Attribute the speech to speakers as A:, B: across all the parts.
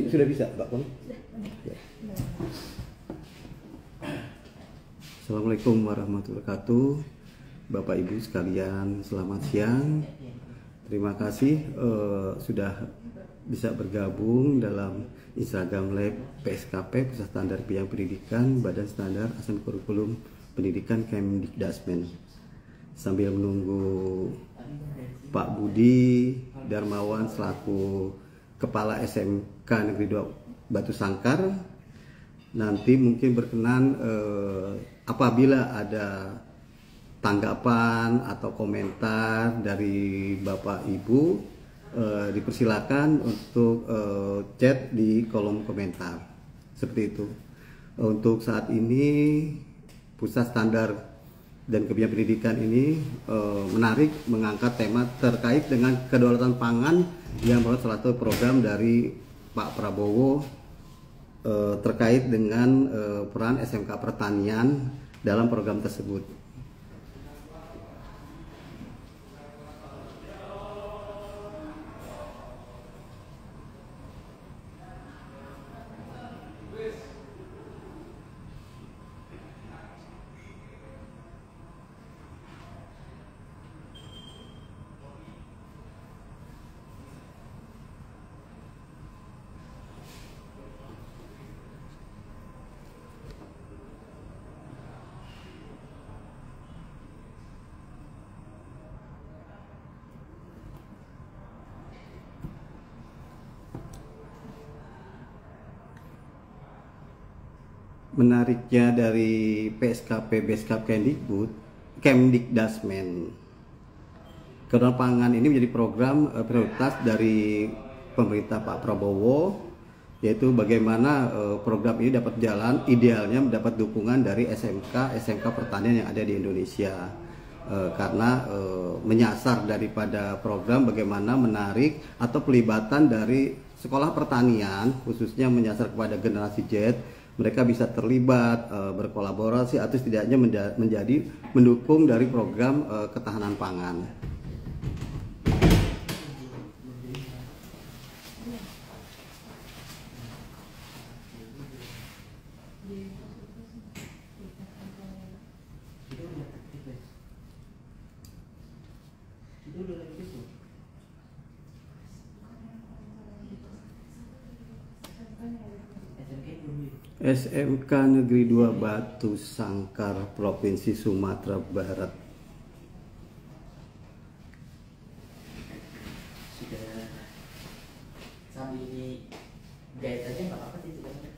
A: Sudah bisa, Pak Pong? Ya. Assalamualaikum warahmatullahi wabarakatuh. Bapak Ibu sekalian, selamat siang. Terima kasih sudah bisa bergabung dalam Instagram Lab PSKP, Pusat Standar Bidang Pendidikan, Badan Standar Asesmen Kurikulum Pendidikan Kemdikdasmen. Sambil menunggu Pak Budi Darmawan selaku Kepala SMK Negeri 2 Batu Sangkar, nanti mungkin berkenan apabila ada tanggapan atau komentar dari Bapak Ibu, dipersilakan untuk chat di kolom komentar. Seperti itu. Untuk saat ini Pusat Standar dan Kebijakan Pendidikan ini menarik mengangkat tema terkait dengan kedaulatan pangan yang merupakan salah satu program dari Pak Prabowo terkait dengan peran SMK Pertanian dalam program tersebut. Menariknya dari PSKP Beskap Kemdikdasmen, kedaulatan pangan ini menjadi program prioritas dari pemerintah Pak Prabowo, yaitu bagaimana program ini dapat jalan, idealnya mendapat dukungan dari SMK pertanian yang ada di Indonesia, karena menyasar daripada program bagaimana menarik atau pelibatan dari sekolah pertanian, khususnya menyasar kepada generasi Z. Mereka bisa terlibat, berkolaborasi, atau setidaknya menjadi mendukung dari program ketahanan pangan. SMK Negeri 2 Batu Sangkar, Provinsi Sumatera Barat.
B: Sudah sambil dijahit aja nggak apa-apa sih sebenarnya.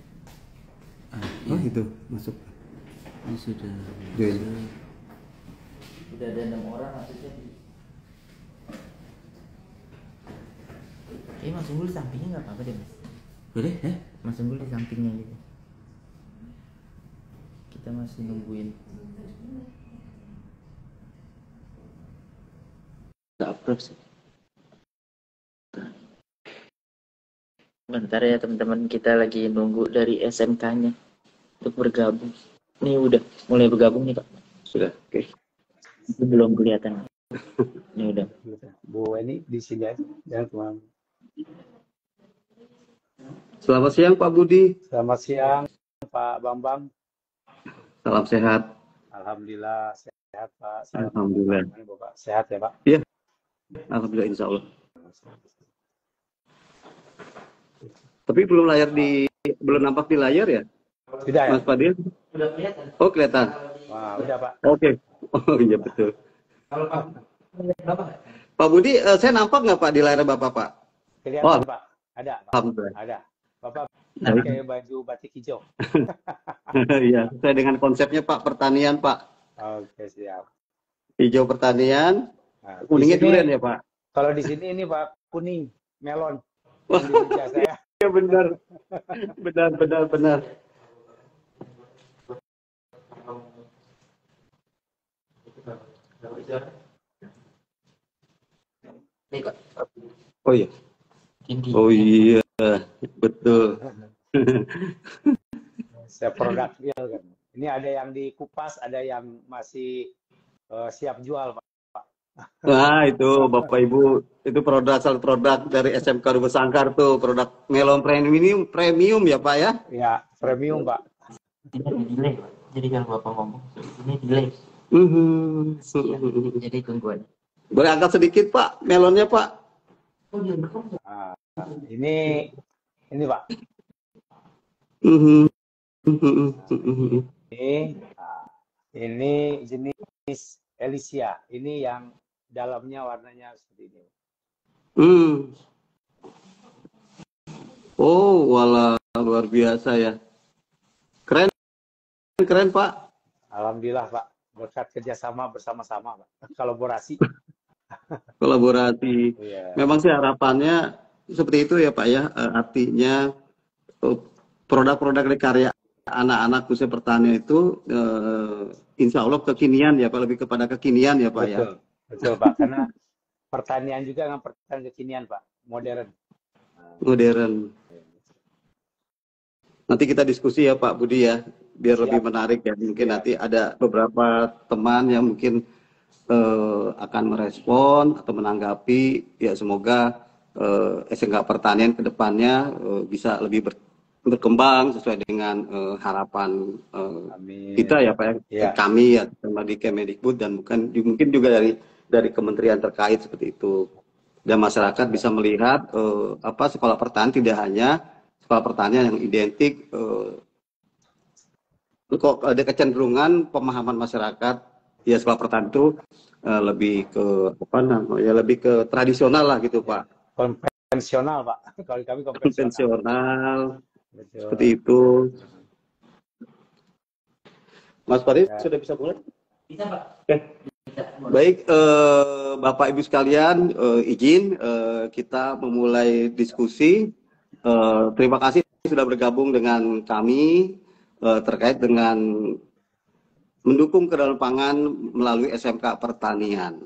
A: Oh itu masuk.
C: Ini sudah
A: Join.
B: Udah ada 6 orang maksudnya. Mas Unggul di sampingnya nggak apa-apa deh mas.
C: boleh ya?
B: Mas Unggul di sampingnya gitu. Kita masih nungguin.
C: Nggak approve sih.
B: Bentar ya teman-teman, kita lagi nunggu dari SMK-nya untuk bergabung. Ini udah mulai bergabung nih Pak.
A: Sudah, oke.
B: Itu belum kelihatan. Ini udah.
D: Bu Weni di sini aja, jangan kemana.
A: Selamat siang Pak Budi.
D: Selamat siang Pak Bambang.
A: Salam sehat.
D: Alhamdulillah sehat Pak. Salam
A: Alhamdulillah.
D: Bapak. Sehat ya Pak?
A: Iya. Alhamdulillah, insya Allah. Tapi belum nampak di layar ya,
D: Tidak ya?
A: Mas Fadil?
B: Udah kelihatan.
A: Oh kelihatan.
D: Wah, udah Pak.
A: Oke. Oh iya betul.
B: Kalau Pak, berapa?
A: Pak Budi, saya nampak nggak Pak di layar Bapak Pak?
D: Kelihatan Pak? Ada Pak?
A: Alhamdulillah.
D: Ada. Bapak pakai baju batik hijau.
A: Iya, sesuai dengan konsepnya Pak, pertanian Pak.
D: Oke, siap.
A: Hijau pertanian,
D: Nah,
A: kuningnya
D: di sini-
A: durian ya Pak?
D: Kalau di sini ini Pak, kuning, melon.
A: Wah.
D: Yang di meja saya.
A: Iya benar. Benar.
B: Nih Pak.
A: Oh iya.
B: Tinggi.
A: Oh iya, betul.
D: Saya produk real kan. Ini ada yang dikupas, ada yang masih siap jual Pak.
A: Nah, itu Bapak Ibu, itu asal produk dari SMK Rubus Sangkar tuh, produk melon premium ya Pak ya?
D: Ya, premium, Pak.
B: Ini delay, Pak. Jadi kalau Bapak ngomong, ini delay.
A: Mhm.
B: Siap. Jadi tungguan.
A: Boleh angkat sedikit Pak, melonnya Pak.
D: Nah, ini Pak.
A: Mhm.
D: Ini, nah, ini jenis Elysia. Ini yang dalamnya warnanya seperti ini.
A: Hmm. Oh, walah, luar biasa ya. Keren, keren Pak.
D: Alhamdulillah, Pak. Berkat kerjasama bersama-sama, Pak. Kolaborasi.
A: Kolaborasi.
D: Iya.
A: Memang sih harapannya seperti itu ya Pak ya. Artinya produk-produk dari karya anak-anak khususnya pertanian itu insya Allah kekinian ya Pak, lebih kepada kekinian ya Pak ya.
D: Betul, betul, Pak. Karena pertanian juga dengan pertanian kekinian, Pak. Modern.
A: Modern. Nanti kita diskusi ya Pak Budi ya, biar
D: Siap.
A: lebih menarik ya. Mungkin
D: Siap.
A: nanti ada beberapa teman yang mungkin akan merespon atau menanggapi. Ya semoga SMK Pertanian ke depannya bisa lebih berkembang sesuai dengan harapan
D: Amin.
A: kita ya Pak ya,
D: Iya.
A: kami ya sama di Kemendikbud dan mungkin juga dari kementerian terkait seperti itu. Dan masyarakat bisa melihat sekolah pertanian tidak hanya sekolah pertanian yang identik, kok ada kecenderungan pemahaman masyarakat ya sekolah pertanian itu lebih ke lebih ke tradisional lah gitu Pak.
D: Konvensional, Pak. Kalau kami konvensional.
A: Konvensional
D: Betul.
A: seperti itu. Mas Farid
D: Ya.
A: sudah bisa mulai?
B: Bisa, Pak.
A: Oke. Baik, Bapak Ibu sekalian, izin kita memulai diskusi. Terima kasih sudah bergabung dengan kami terkait dengan mendukung kedaulatan pangan melalui SMK Pertanian.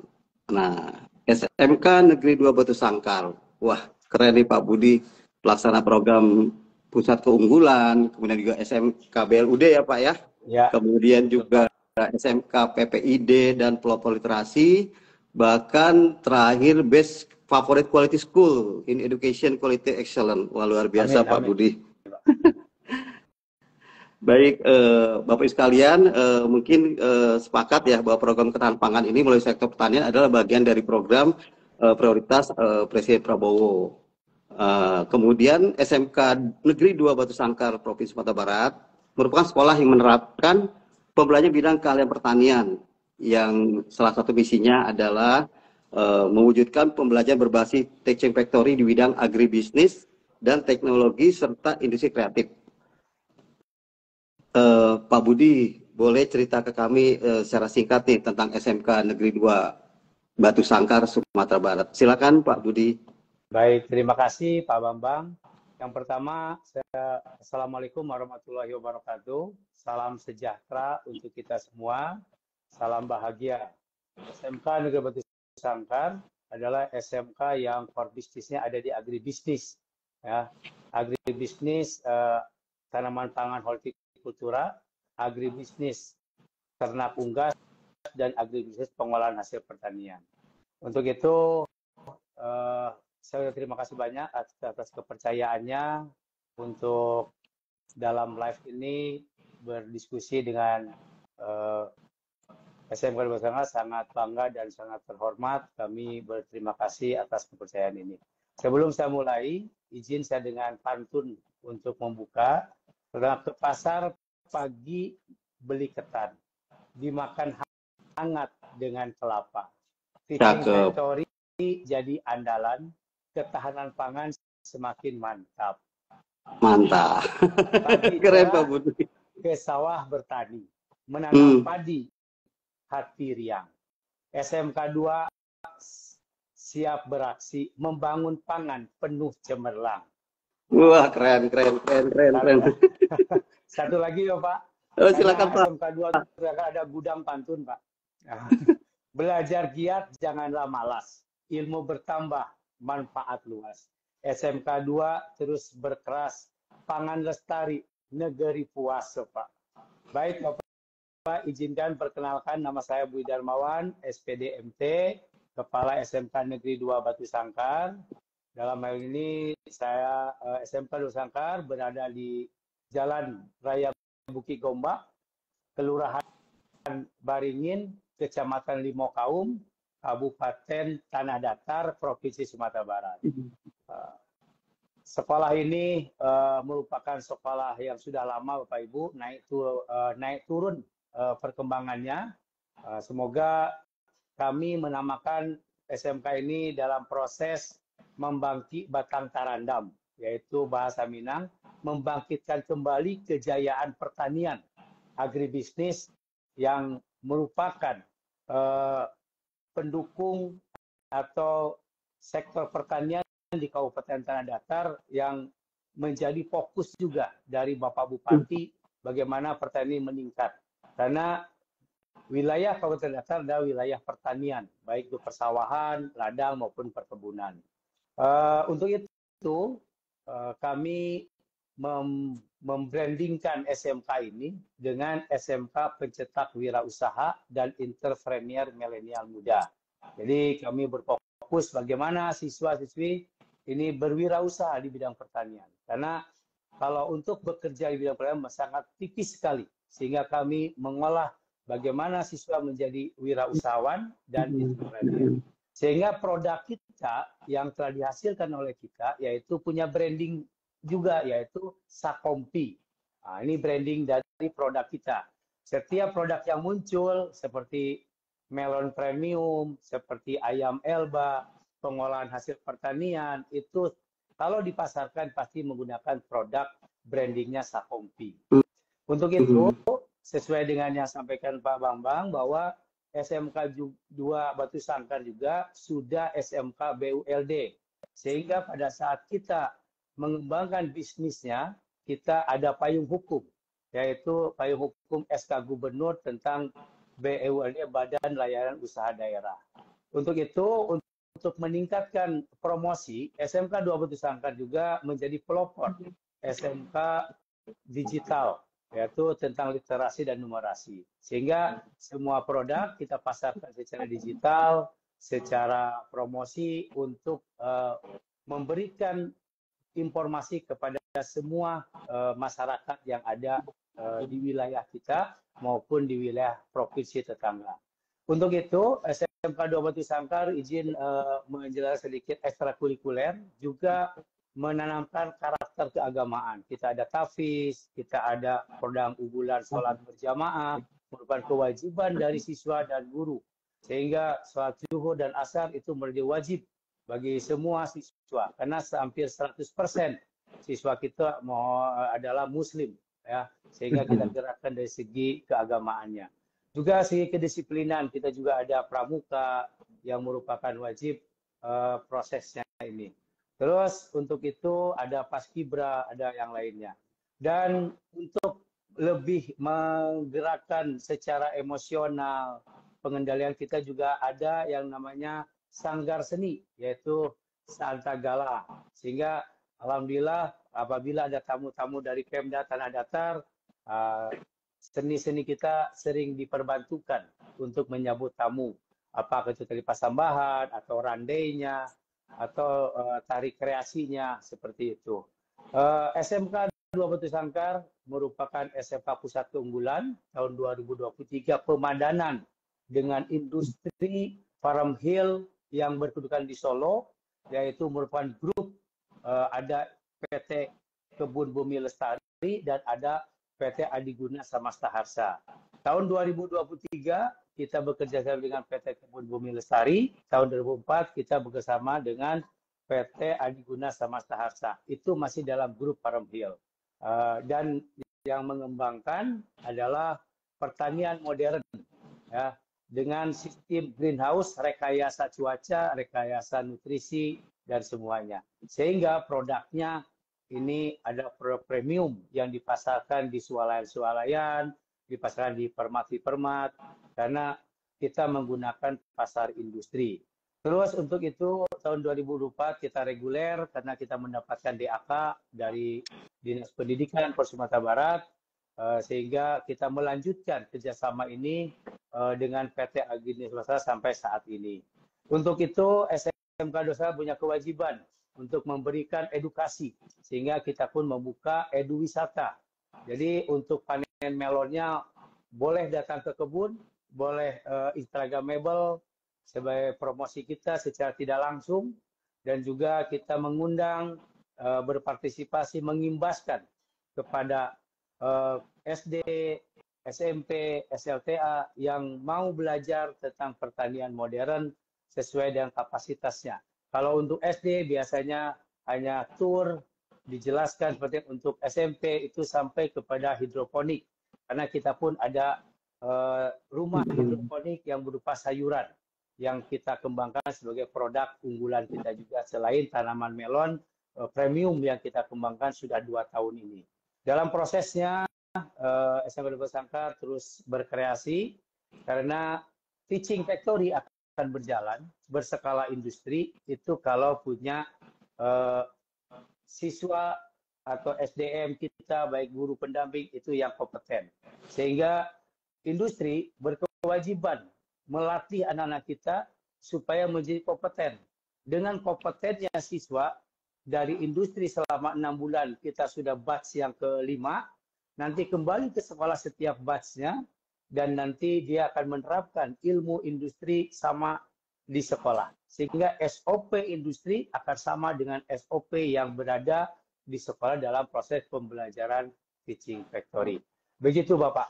A: Nah, SMK Negeri 2 Batu Sangkar. Wah, keren nih Pak Budi, pelaksana program Pusat Keunggulan, kemudian juga SMK BLUD ya Pak ya.
D: Ya.
A: Kemudian juga SMK PPID dan pelopor literasi, bahkan terakhir best favorite quality school in education quality excellence. Wah, luar biasa
D: Amin,
A: Pak
D: amin.
A: Budi. Baik, Bapak Ibu sekalian, mungkin sepakat ya bahwa program ketahanan pangan ini melalui sektor pertanian adalah bagian dari program prioritas Presiden Prabowo. Kemudian SMK Negeri 2 Batu Sangkar Provinsi Sumatera Barat merupakan sekolah yang menerapkan pembelajaran bidang keahlian pertanian yang salah satu misinya adalah mewujudkan pembelajaran berbasis teaching factory di bidang agribisnis dan teknologi serta industri kreatif. Pak Budi, boleh cerita ke kami secara singkat nih tentang SMK Negeri 2 Batu Sangkar Sumatera Barat. Silakan Pak Budi.
D: Baik, terima kasih Pak Bambang. Yang pertama, Assalamualaikum warahmatullahi wabarakatuh. Salam sejahtera untuk kita semua. Salam bahagia. SMK Negeri Batu Sangkar adalah SMK yang core bisnisnya ada di agribisnis. Ya, agribisnis tanaman pangan hortikultura, agribisnis ternak unggas, dan agribisnis pengolahan hasil pertanian. Untuk itu, saya terima kasih banyak atas kepercayaannya untuk dalam live ini berdiskusi dengan SMK Negeri Batu Sangkar. Sangat bangga dan sangat terhormat. Kami berterima kasih atas kepercayaan ini. Sebelum saya mulai, izin saya dengan pantun untuk membuka. Ke pasar pagi beli ketan, dimakan hangat dengan kelapa. Teaching factory jadi andalan, ketahanan pangan semakin mantap.
A: Mantap. Keren Pak Budi.
D: Ke sawah bertani, menanam padi, hati riang. SMK 2 siap beraksi, membangun pangan penuh cemerlang.
A: Wah, keren.
D: Satu lagi ya Pak.
A: Oh, silakan Pak.
D: SMK 2 ada gudang pantun Pak. Belajar giat, janganlah malas. Ilmu bertambah, manfaat luas. SMK 2 terus berkeras, pangan lestari, negeri puas Pak. Baik Bapak, izinkan perkenalkan nama saya Budi Darmawan, SPD MT, Kepala SMK Negeri 2 Batu Sangkar. Dalam hal ini saya SMK Batu Sangkar berada di Jalan Raya Bukit Gombak, Kelurahan Baringin, Kecamatan Limokaum, Kabupaten Tanah Datar, Provinsi Sumatera Barat. Sekolah ini merupakan sekolah yang sudah lama, Bapak Ibu, naik turun perkembangannya. Semoga kami menamakan SMK ini dalam proses membangkit batang tarandam, yaitu bahasa Minang, membangkitkan kembali kejayaan pertanian, agribisnis yang merupakan pendukung atau sektor pertanian di Kabupaten Tanah Datar yang menjadi fokus juga dari Bapak Bupati bagaimana pertanian meningkat. Karena wilayah Kabupaten Datar adalah wilayah pertanian, baik itu persawahan, ladang maupun perkebunan. Untuk itu kami membrandingkan SMK ini dengan SMK Pencetak Wirausaha dan Entrepreneur Milenial Muda. Jadi kami berfokus bagaimana siswa-siswi ini berwirausaha di bidang pertanian. Karena kalau untuk bekerja di bidang pertanian sangat tipis sekali, sehingga kami mengolah bagaimana siswa menjadi wirausahawan dan entrepreneur. Sehingga produk kita yang telah dihasilkan oleh kita yaitu punya branding juga, yaitu Sakompi. Nah, ini branding dari produk kita. Setiap produk yang muncul seperti melon premium, seperti ayam Elba, pengolahan hasil pertanian, itu kalau dipasarkan pasti menggunakan produk brandingnya Sakompi. Untuk itu, sesuai dengan yang sampaikan Pak Bambang, bahwa SMK 2 Batu Sangkar juga sudah SMK BULD. Sehingga pada saat kita mengembangkan bisnisnya, kita ada payung hukum, yaitu payung hukum SK Gubernur tentang BULD, Badan Layanan Usaha Daerah. Untuk itu, untuk meningkatkan promosi, SMK 2 Batu Sangkar juga menjadi pelopor SMK digital, yaitu tentang literasi dan numerasi. Sehingga semua produk kita pasarkan secara digital, secara promosi untuk memberikan informasi kepada semua masyarakat yang ada di wilayah kita maupun di wilayah provinsi tetangga. Untuk itu, SMK 2 Batu Sangkar izin menjelaskan sedikit ekstrakurikuler, juga menanamkan karakter keagamaan. Kita ada tafiz, kita ada program unggulan sholat berjamaah, merupakan kewajiban dari siswa dan guru. Sehingga sholat zuhur dan asar itu menjadi wajib bagi semua siswa. Karena hampir 100% siswa kita adalah muslim, ya. Sehingga kita gerakkan dari segi keagamaannya. Juga segi kedisiplinan, kita juga ada pramuka yang merupakan wajib prosesnya ini. Terus untuk itu ada paskibra, ada yang lainnya. Dan untuk lebih menggerakkan secara emosional, pengendalian kita juga ada yang namanya sanggar seni, yaitu Santagala. Sehingga alhamdulillah apabila ada tamu-tamu dari Pemda Tanah Datar, seni-seni kita sering diperbantukan untuk menyambut tamu. Apakah itu tadi pasambahan atau randainya, atau tarik kreasinya, seperti itu. SMK 2 Batu Sangkar merupakan SMK pusat keunggulan tahun 2023 pemadanan dengan industri Farm Hill yang berkedudukan di Solo, yaitu merupakan grup ada PT Kebun Bumi Lestari dan ada PT Adiguna Samasta Harsa. Tahun 2023 kita bekerja sama dengan PT Kebun Bumi Lestari. Tahun 2004 kita bekerjasama dengan PT Adiguna Samasta Harsa. Itu masih dalam grup Farm Hill. Dan yang mengembangkan adalah pertanian modern, ya, dengan sistem greenhouse, rekayasa cuaca, rekayasa nutrisi, dan semuanya. Sehingga produknya ini ada produk premium yang dipasarkan di swalayan-swalayan, dipasarkan di permat-permat, karena kita menggunakan pasar industri. Terus untuk itu tahun 2024 kita reguler karena kita mendapatkan DAK dari Dinas Pendidikan Sumatera Barat, sehingga kita melanjutkan kerjasama ini dengan PT Aginis Swasta sampai saat ini. Untuk itu SMK Dosa punya kewajiban untuk memberikan edukasi sehingga kita pun membuka eduwisata. Jadi untuk panen melonnya boleh datang ke kebun, boleh instagramable sebagai promosi kita secara tidak langsung, dan juga kita mengundang berpartisipasi mengimbaskan kepada SD, SMP, SLTA yang mau belajar tentang pertanian modern sesuai dengan kapasitasnya. Kalau untuk SD biasanya hanya tur, dijelaskan seperti untuk SMP itu sampai kepada hidroponik. Karena kita pun ada rumah hidroponik yang berupa sayuran yang kita kembangkan sebagai produk unggulan kita juga selain tanaman melon premium yang kita kembangkan sudah 2 tahun ini. Dalam prosesnya SMK Desa Sangkar terus berkreasi karena teaching factory akan berjalan berskala industri itu kalau punya siswa atau SDM kita baik guru pendamping itu yang kompeten. Sehingga industri berkewajiban melatih anak-anak kita supaya menjadi kompeten. Dengan kompetennya siswa dari industri selama 6 bulan kita sudah batch yang kelima, nanti kembali ke sekolah setiap batchnya dan nanti dia akan menerapkan ilmu industri sama di sekolah. Sehingga SOP industri akan sama dengan SOP yang berada di sekolah dalam proses pembelajaran teaching factory. Begitu Bapak,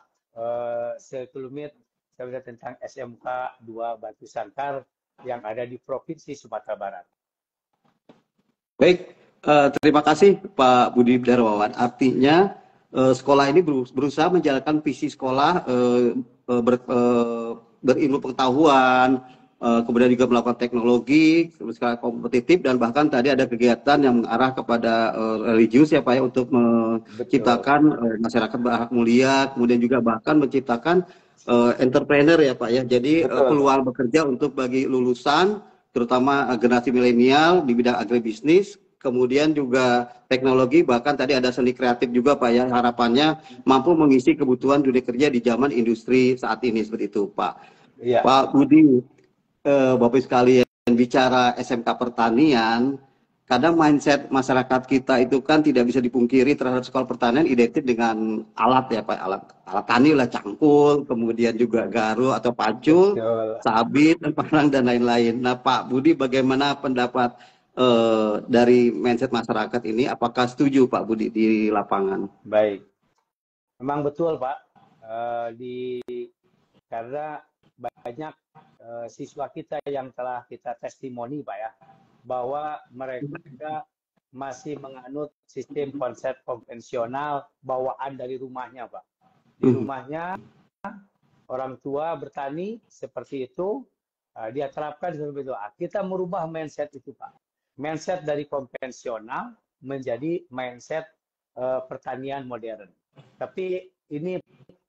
D: sekelumit saya bicara tentang SMK 2 Batu Sangkar yang ada di Provinsi Sumatera Barat.
A: Baik, terima kasih Pak Budi Darmawan. Artinya sekolah ini berusaha menjalankan visi sekolah berilmu pengetahuan, kemudian juga melakukan teknologi skala kompetitif, dan bahkan tadi ada kegiatan yang mengarah kepada religius ya Pak ya, untuk menciptakan masyarakat berakhlak mulia, kemudian juga bahkan menciptakan entrepreneur ya Pak ya. Jadi peluang bekerja untuk bagi lulusan terutama generasi milenial di bidang agribisnis, kemudian juga teknologi, bahkan tadi ada seni kreatif juga Pak ya, harapannya mampu mengisi kebutuhan dunia kerja di zaman industri saat ini seperti itu Pak.
D: Iya.
A: Pak Budi, Bapak sekalian, bicara SMK pertanian, kadang mindset masyarakat kita itu kan tidak bisa dipungkiri terhadap sekolah pertanian identik dengan alat ya Pak, alat tani lah, cangkul, kemudian juga garu atau pacul, sabit, parang dan lain-lain. Nah Pak Budi, bagaimana pendapat dari mindset masyarakat ini? Apakah setuju Pak Budi di lapangan?
D: Baik, memang betul Pak. Karena banyak siswa kita yang telah kita testimoni Pak ya, bahwa mereka masih menganut sistem konsep konvensional bawaan dari rumahnya Pak. Di rumahnya orang tua bertani seperti itu, dia terapkan seperti itu. Kita merubah mindset itu Pak. Mindset dari konvensional menjadi mindset pertanian modern. Tapi ini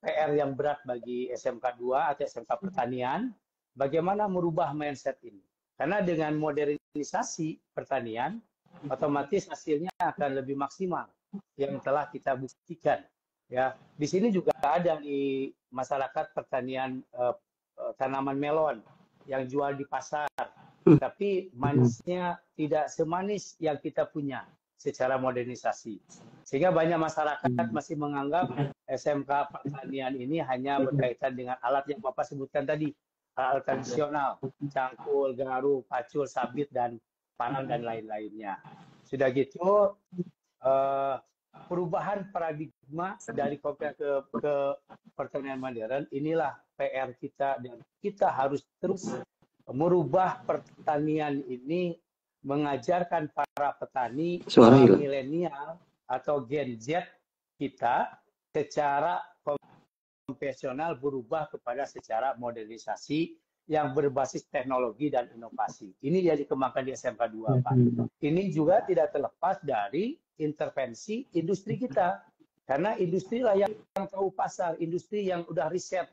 D: PR yang berat bagi SMK 2 atau SMK Pertanian, bagaimana merubah mindset ini. Karena dengan modernisasi pertanian, otomatis hasilnya akan lebih maksimal yang telah kita buktikan. Ya, di sini juga ada di masyarakat pertanian tanaman melon yang jual di pasar, tapi manisnya tidak semanis yang kita punya secara modernisasi. Sehingga banyak masyarakat masih menganggap SMK Pertanian ini hanya berkaitan dengan alat yang Bapak sebutkan tadi, alat tradisional, cangkul, garu, pacul, sabit, dan panang, dan lain-lainnya. Sudah gitu, perubahan paradigma dari ke pertanian modern, inilah PR kita, dan kita harus terus merubah pertanian ini, mengajarkan para petani milenial atau Gen Z kita secara konvensional berubah kepada secara modernisasi yang berbasis teknologi dan inovasi. Ini yang dikembangkan di SMK 2 Pak. Ini juga tidak terlepas dari intervensi industri kita. Karena industri lah yang tahu pasar, industri yang udah riset.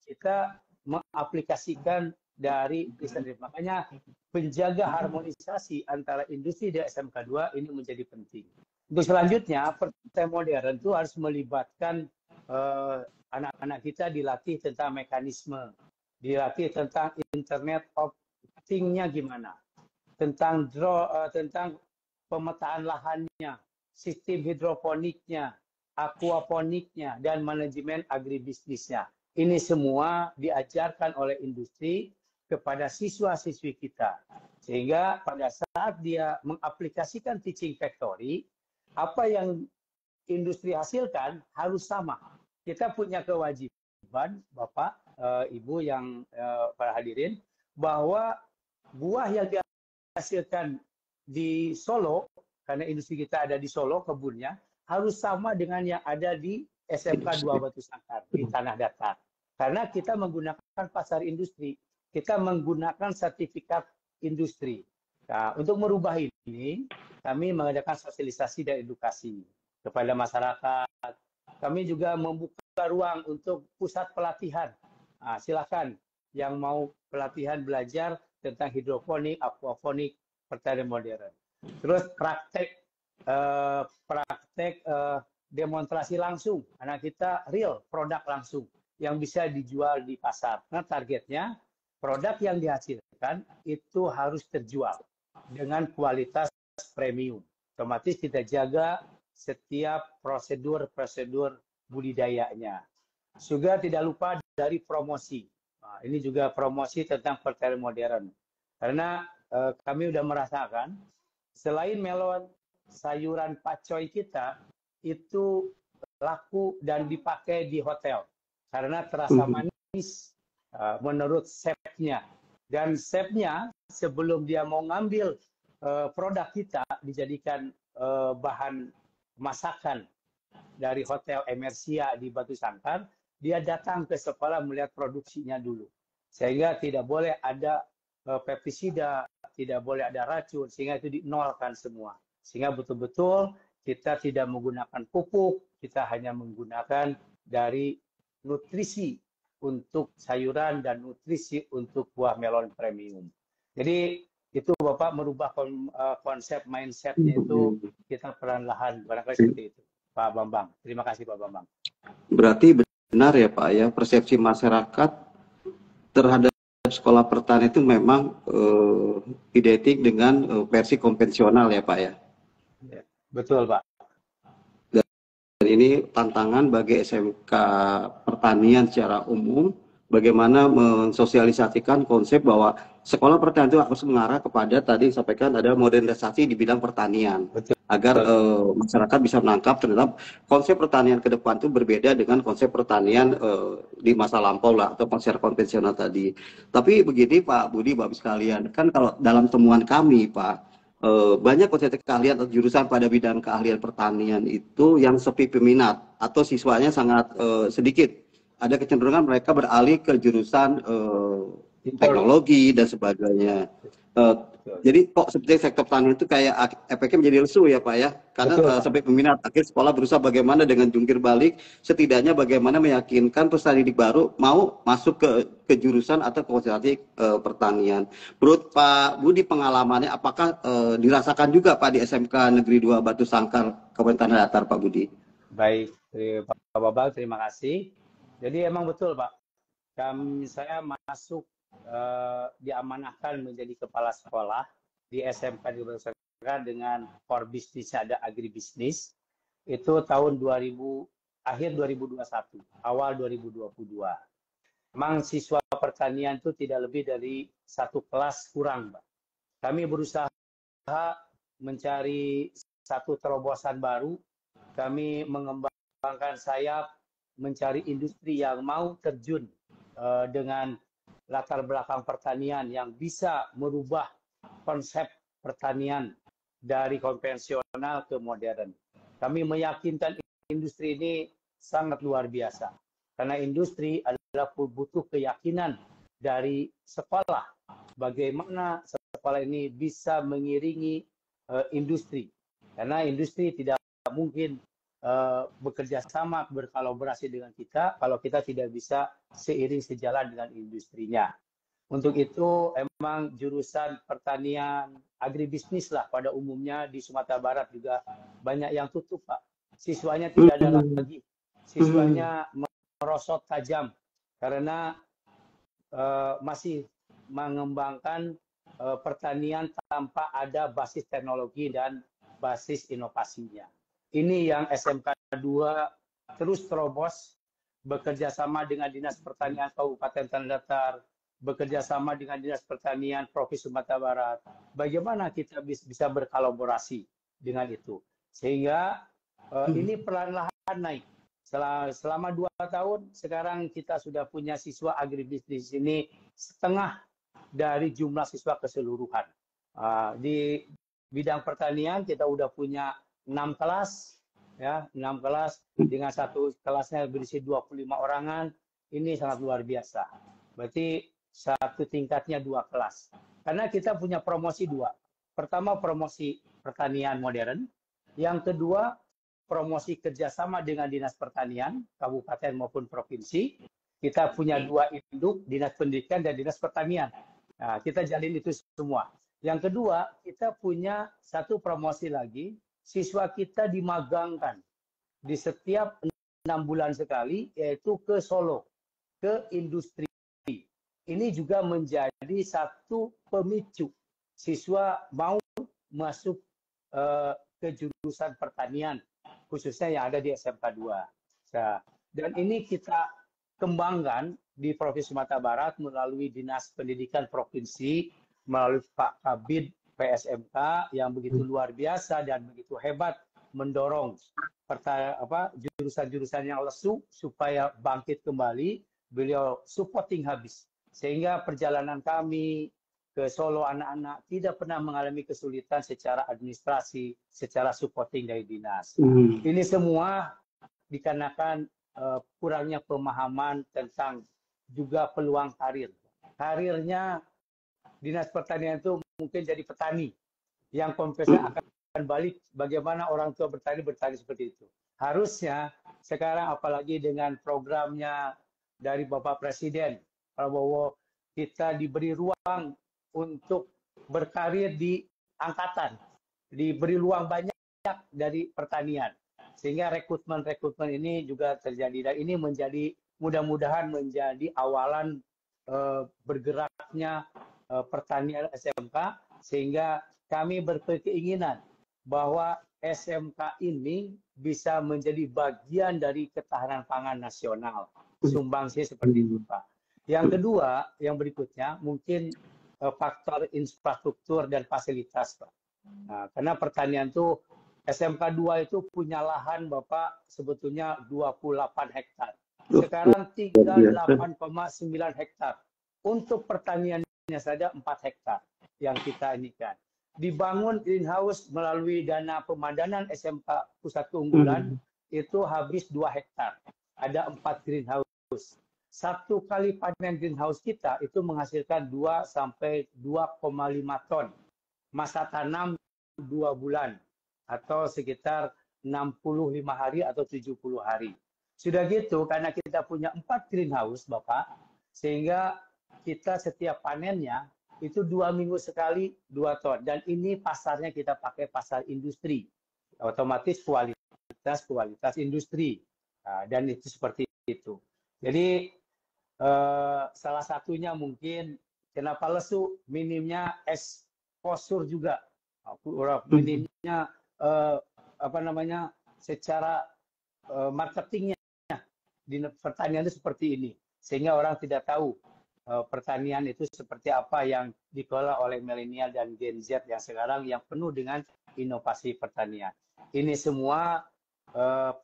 D: Kita mengaplikasikan dari riset. Makanya penjaga harmonisasi antara industri dan SMK 2 ini menjadi penting. Untuk selanjutnya, pertanian modern itu harus melibatkan anak-anak kita dilatih tentang mekanisme, dilatih tentang Internet of marketingnya gimana, tentang tentang pemetaan lahannya, sistem hidroponiknya, aquaponiknya, dan manajemen agribisnisnya. Ini semua diajarkan oleh industri kepada siswa-siswi kita. Sehingga pada saat dia mengaplikasikan teaching factory, apa yang industri hasilkan harus sama. Kita punya kewajiban, Bapak, Ibu yang para hadirin, bahwa buah yang dihasilkan di Solo, karena industri kita ada di Solo kebunnya, harus sama dengan yang ada di SMK 2 Batu Sangkar di Tanah Datar. Karena kita menggunakan pasar industri, kita menggunakan sertifikat industri. Nah, untuk merubah ini, kami mengadakan sosialisasi dan edukasi kepada masyarakat. Kami juga membuka ruang untuk pusat pelatihan. Nah, silakan yang mau pelatihan belajar tentang hidroponik, aquaponik, pertanian modern. Terus praktek demonstrasi langsung, karena kita real produk langsung yang bisa dijual di pasar. Nah, targetnya produk yang dihasilkan itu harus terjual dengan kualitas premium. Otomatis kita jaga setiap prosedur budidayanya. Juga tidak lupa dari promosi. Nah, ini juga promosi tentang pertanian modern. Karena kami sudah merasakan selain melon, sayuran pakcoy kita itu laku dan dipakai di hotel karena terasa manis menurut chefnya. Dan chefnya sebelum dia mau ngambil produk kita dijadikan bahan masakan dari hotel Emersia di Batu Sangkar, dia datang ke sekolah melihat produksinya dulu. Sehingga tidak boleh ada pestisida, tidak boleh ada racun, sehingga itu dinolkan semua. Sehingga betul-betul kita tidak menggunakan pupuk, kita hanya menggunakan dari nutrisi untuk sayuran dan nutrisi untuk buah melon premium. Jadi itu Bapak merubah konsep mindsetnya itu kita perlahan-lahan, barangkali seperti itu. Pak Bambang, terima kasih Pak Bambang.
A: Berarti benar ya Pak ya, persepsi masyarakat terhadap sekolah pertanian itu memang identik dengan versi konvensional ya Pak ya?
D: Ya, betul Pak.
A: Dan ini tantangan bagi SMK pertanian secara umum, bagaimana mensosialisasikan konsep bahwa sekolah pertanian itu harus mengarah kepada tadi sampaikan ada modernisasi di bidang pertanian.
D: Betul.
A: Agar masyarakat bisa menangkap terhadap konsep pertanian ke depan itu berbeda dengan konsep pertanian di masa lampau lah atau konsep konvensional tadi. Tapi begini Pak Budi, Bapak sekalian, kan kalau dalam temuan kami Pak, banyak konsep keahlian atau jurusan pada bidang keahlian pertanian itu yang sepi peminat atau siswanya sangat sedikit. Ada kecenderungan mereka beralih ke jurusan teknologi dan sebagainya. Jadi kok seperti sektor pertanian itu kayak efeknya menjadi lesu ya Pak ya, karena sampai peminat akhir sekolah berusaha bagaimana dengan jungkir balik, setidaknya bagaimana meyakinkan peserta didik baru mau masuk ke jurusan atau konsentrasi pertanian. Menurut Pak Budi pengalamannya, apakah dirasakan juga Pak di SMK Negeri 2 Batu Sangkar Kabupaten Tanah Datar Pak Budi?
D: Baik, Pak Babang, terima kasih. Jadi emang betul Pak, saya masuk diamanahkan menjadi kepala sekolah di SMK di Batu Sangkar dengan core bisnis ada agribisnis itu tahun akhir 2021 awal 2022. Memang siswa pertanian itu tidak lebih dari satu kelas kurang Pak. Kami berusaha mencari satu terobosan baru, kami mengembangkan sayap mencari industri yang mau terjun dengan latar belakang pertanian yang bisa merubah konsep pertanian dari konvensional ke modern. Kami meyakinkan industri ini sangat luar biasa. Karena industri adalah butuh keyakinan dari sekolah. Bagaimana sekolah ini bisa mengiringi industri. Karena industri tidak mungkin bekerja sama berkolaborasi dengan kita kalau kita tidak bisa seiring sejalan dengan industrinya. Untuk itu emang jurusan pertanian agribisnis lah pada umumnya di Sumatera Barat juga banyak yang tutup Pak. Siswanya tidak ada lagi. Siswanya merosot tajam karena masih mengembangkan pertanian tanpa ada basis teknologi dan basis inovasinya. Ini yang SMK 2 terus terobos, bekerja sama dengan Dinas Pertanian Kabupaten Tanah Datar, bekerja sama dengan Dinas Pertanian Provinsi Sumatera Barat. Bagaimana kita bisa berkolaborasi dengan itu, sehingga ini perlahan-lahan naik. Selama 2 tahun, sekarang kita sudah punya siswa agribisnis ini setengah dari jumlah siswa keseluruhan. Di bidang pertanian kita udah punya 6 kelas, ya, 6 kelas dengan satu kelasnya berisi 25 orangan. Ini sangat luar biasa. Berarti satu tingkatnya 2 kelas. Karena kita punya promosi 2. Pertama, promosi pertanian modern. Yang kedua, promosi kerjasama dengan Dinas Pertanian, kabupaten maupun provinsi. Kita punya 2 induk, Dinas Pendidikan dan Dinas Pertanian. Nah, kita jalin itu semua. Yang kedua, kita punya satu promosi lagi, siswa kita dimagangkan di setiap 6 bulan sekali, yaitu ke Solo, ke industri. Ini juga menjadi satu pemicu siswa mau masuk ke jurusan pertanian, khususnya yang ada di SMK 2. Dan ini kita kembangkan di Provinsi Sumatera Barat melalui Dinas Pendidikan Provinsi, melalui Pak Kabid PSMK yang begitu luar biasa dan begitu hebat mendorong jurusan-jurusan yang lesu supaya bangkit kembali. Beliau supporting habis, sehingga perjalanan kami ke Solo anak-anak tidak pernah mengalami kesulitan secara administrasi, secara supporting dari dinas. Ini semua dikarenakan kurangnya pemahaman tentang juga peluang karir. Karirnya Dinas Pertanian itu mungkin jadi petani yang kompensasi akan balik bagaimana orang tua bertani seperti itu. Harusnya sekarang apalagi dengan programnya dari Bapak Presiden Prabowo, kita diberi ruang untuk berkarir di angkatan, diberi ruang banyak dari pertanian, sehingga rekrutmen ini juga terjadi, dan ini menjadi mudah-mudahan menjadi awalan bergeraknya pertanian SMK, sehingga kami berkeinginan bahwa SMK ini bisa menjadi bagian dari ketahanan pangan nasional, sumbangsi seperti itu, Pak. Yang kedua, yang berikutnya mungkin faktor infrastruktur dan fasilitas, Pak. Nah, karena pertanian itu SMK 2 itu punya lahan Bapak sebetulnya 28 hektar. Sekarang tinggal 8,9 hektar. Untuk pertaniannya saja 4 hektar yang kita inikan. Dibangun greenhouse melalui dana pemandanan SMK Pusat Keunggulan itu habis 2 hektar. Ada 4 greenhouse. 1 kali panen greenhouse kita itu menghasilkan 2 sampai 2,5 ton. Masa tanam 2 bulan atau sekitar 65 hari atau 70 hari. Sudah gitu, karena kita punya 4 greenhouse, Bapak, sehingga kita setiap panennya itu 2 minggu sekali 2 ton. Dan ini pasarnya kita pakai pasar industri. Otomatis kualitas industri. Dan itu seperti itu. Jadi salah satunya mungkin kenapa lesu, minimnya exposure juga. Minimnya secara marketingnya di pertanian itu seperti ini, sehingga orang tidak tahu pertanian itu seperti apa yang dikelola oleh milenial dan Gen Z yang sekarang yang penuh dengan inovasi pertanian. Ini semua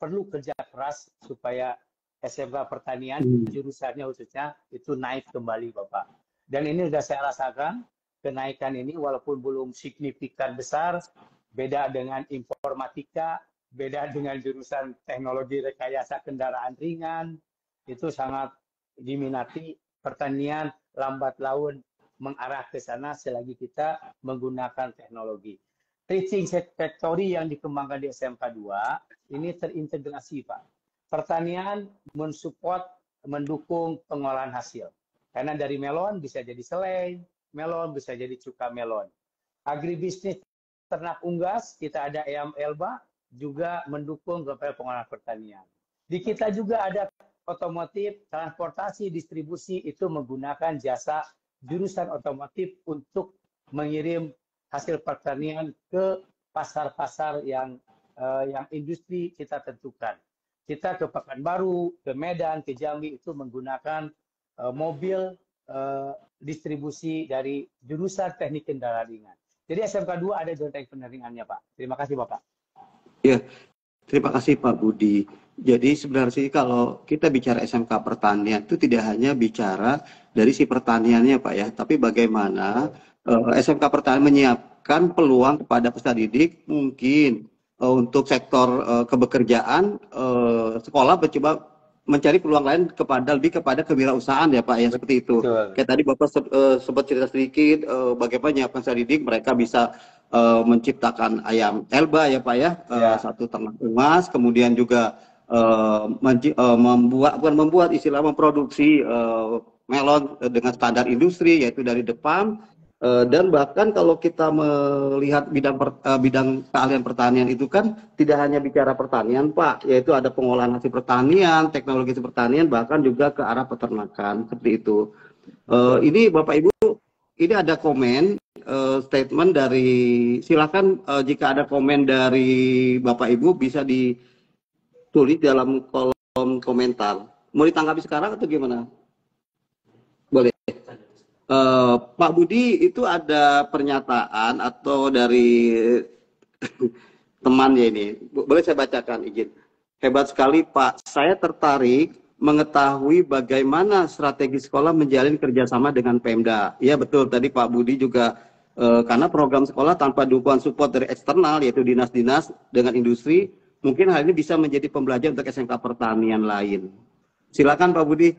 D: perlu kerja keras supaya SMK pertanian jurusannya khususnya itu naik kembali, Bapak. Dan ini sudah saya rasakan kenaikan ini walaupun belum signifikan besar, beda dengan informatika, beda dengan jurusan teknologi rekayasa kendaraan ringan, itu sangat diminati. Pertanian lambat laun mengarah ke sana selagi kita menggunakan teknologi. Teaching factory yang dikembangkan di SMK 2 ini terintegrasi, Pak. Pertanian mensupport, mendukung pengolahan hasil. Karena dari melon bisa jadi selai, melon bisa jadi cuka melon. Agribisnis ternak unggas, kita ada EAM Elba, juga mendukung kepada pengolahan pertanian. Di kita juga ada otomotif, transportasi, distribusi, itu menggunakan jasa jurusan otomotif untuk mengirim hasil pertanian ke pasar-pasar yang industri kita tentukan. Kita ke Pekanbaru, ke Medan, ke Jambi itu menggunakan mobil distribusi dari jurusan teknik kendaraan ringan. Jadi SMK 2 ada jurusan teknik kendaraan ringannya, Pak. Terima kasih, Bapak.
A: Ya, terima kasih Pak Budi. Jadi sebenarnya sih kalau kita bicara SMK pertanian itu tidak hanya bicara dari si pertaniannya Pak ya, tapi bagaimana SMK pertanian menyiapkan peluang kepada peserta didik mungkin untuk sektor kebekerjaan sekolah mencoba mencari peluang lain lebih kepada kewirausahaan ya Pak ya, seperti itu.
D: Betul.
A: Kayak tadi Bapak sempat cerita sedikit bagaimana menyiapkan peserta didik mereka bisa menciptakan ayam Elba ya Pak ya, satu ternak emas, kemudian juga memproduksi melon dengan standar industri yaitu dari Depan, dan bahkan kalau kita melihat bidang keahlian pertanian itu kan tidak hanya bicara pertanian Pak, yaitu ada pengolahan hasil pertanian, teknologi hasil pertanian, bahkan juga ke arah peternakan seperti itu. Ini Bapak Ibu, ini ada komen statement dari, silakan jika ada komen dari Bapak Ibu bisa ditulis dalam kolom komentar. Mau ditanggapi sekarang atau gimana? Boleh. Pak Budi, itu ada pernyataan atau dari temannya ini, boleh saya bacakan, izin. Hebat sekali Pak, saya tertarik mengetahui bagaimana strategi sekolah menjalin kerjasama dengan Pemda. Iya betul, tadi Pak Budi juga karena program sekolah tanpa dukungan support dari eksternal, yaitu dinas-dinas dengan industri, mungkin hal ini bisa menjadi pembelajaran untuk SMK pertanian lain. Silakan Pak Budi.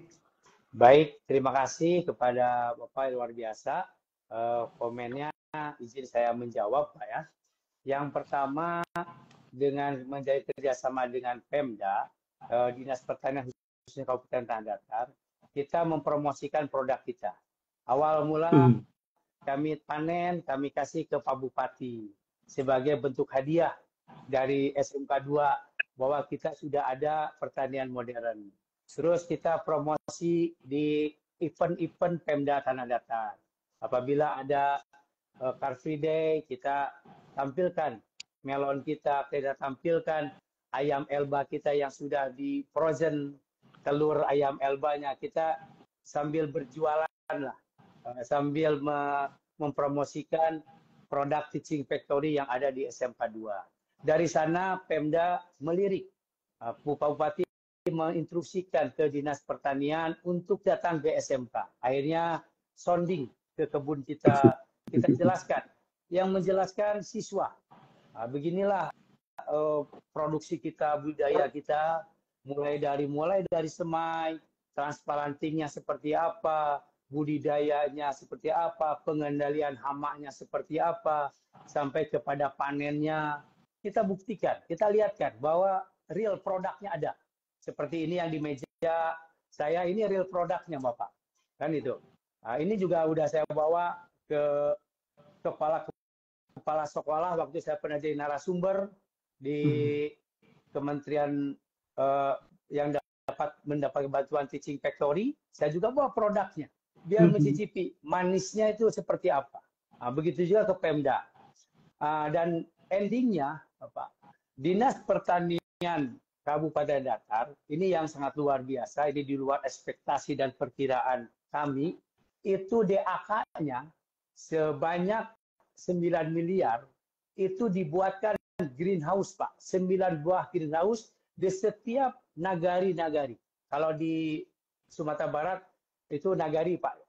D: Baik, terima kasih kepada Bapak yang luar biasa. Komennya izin saya menjawab Pak ya. Yang pertama, dengan menjadi kerjasama dengan Pemda, Dinas Pertanian khususnya Kabupaten Tanah Datar, kita mempromosikan produk kita. Awal mula kami panen, kami kasih ke Pak Bupati sebagai bentuk hadiah dari SMK 2 bahwa kita sudah ada pertanian modern. Terus kita promosi di event-event Pemda Tanah Datar. Apabila ada Car Free Day, kita tampilkan melon kita tampilkan ayam Elba kita yang sudah di frozen, telur ayam Elbanya kita sambil berjualan lah, sambil mempromosikan produk Teaching Factory yang ada di SMK 2. Dari sana Pemda melirik, Bupati menginstruksikan ke Dinas Pertanian untuk datang ke SMK. Akhirnya sounding ke kebun kita jelaskan. Yang menjelaskan siswa. Beginilah produksi kita, budaya kita, mulai dari semai, transplantingnya seperti apa, budidayanya seperti apa, pengendalian hamanya seperti apa, sampai kepada panennya. Kita buktikan, kita lihatkan bahwa real produknya ada. Seperti ini yang di meja saya, ini real produknya Bapak. Kan itu. Nah, ini juga udah saya bawa ke kepala sekolah waktu saya pernah jadi narasumber di kementerian yang mendapat bantuan Teaching Factory. Saya juga bawa produknya. Biar mencicipi manisnya itu seperti apa. Nah, begitu juga ke Pemda. Dan endingnya, Bapak, Dinas Pertanian Kabupaten Datar, ini yang sangat luar biasa, ini di luar ekspektasi dan perkiraan kami, itu DAK-nya sebanyak 9 miliar, itu dibuatkan greenhouse Pak, 9 buah greenhouse di setiap nagari-nagari. Kalau di Sumatera Barat, itu nagari Pak.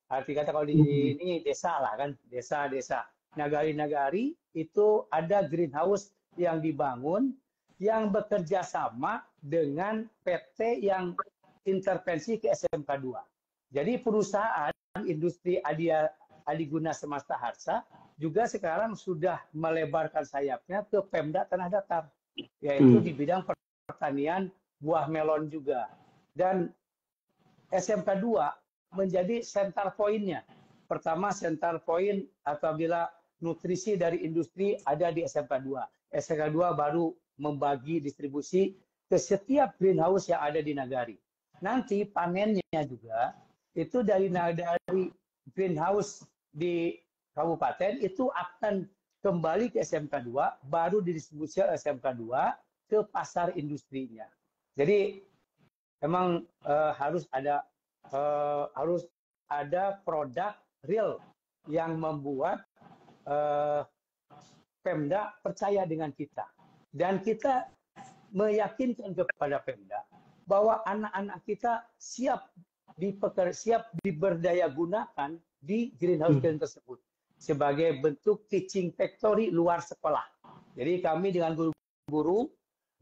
D: Arti kata kalau di ini desa lah kan, desa-desa. Nagari-nagari itu ada greenhouse yang dibangun, yang bekerja sama dengan PT yang intervensi ke SMK 2. Jadi perusahaan industri Adiguna Semesta Harsa juga sekarang sudah melebarkan sayapnya ke Pemda Tanah Datar, yaitu di bidang pertanian buah melon juga. Dan SMK 2 menjadi center point-nya. Pertama, center point apabila nutrisi dari industri ada di SMK 2. SMK 2 baru membagi distribusi ke setiap greenhouse yang ada di nagari. Nanti panennya juga itu dari greenhouse di kabupaten itu akan kembali ke SMK 2, baru didistribusi SMK 2 ke pasar industrinya. Jadi memang harus ada produk real yang membuat Pemda percaya dengan kita. Dan kita meyakinkan kepada Pemda bahwa anak-anak kita siap diberdaya gunakan di greenhouse tersebut sebagai bentuk teaching factory luar sekolah. Jadi kami dengan guru-guru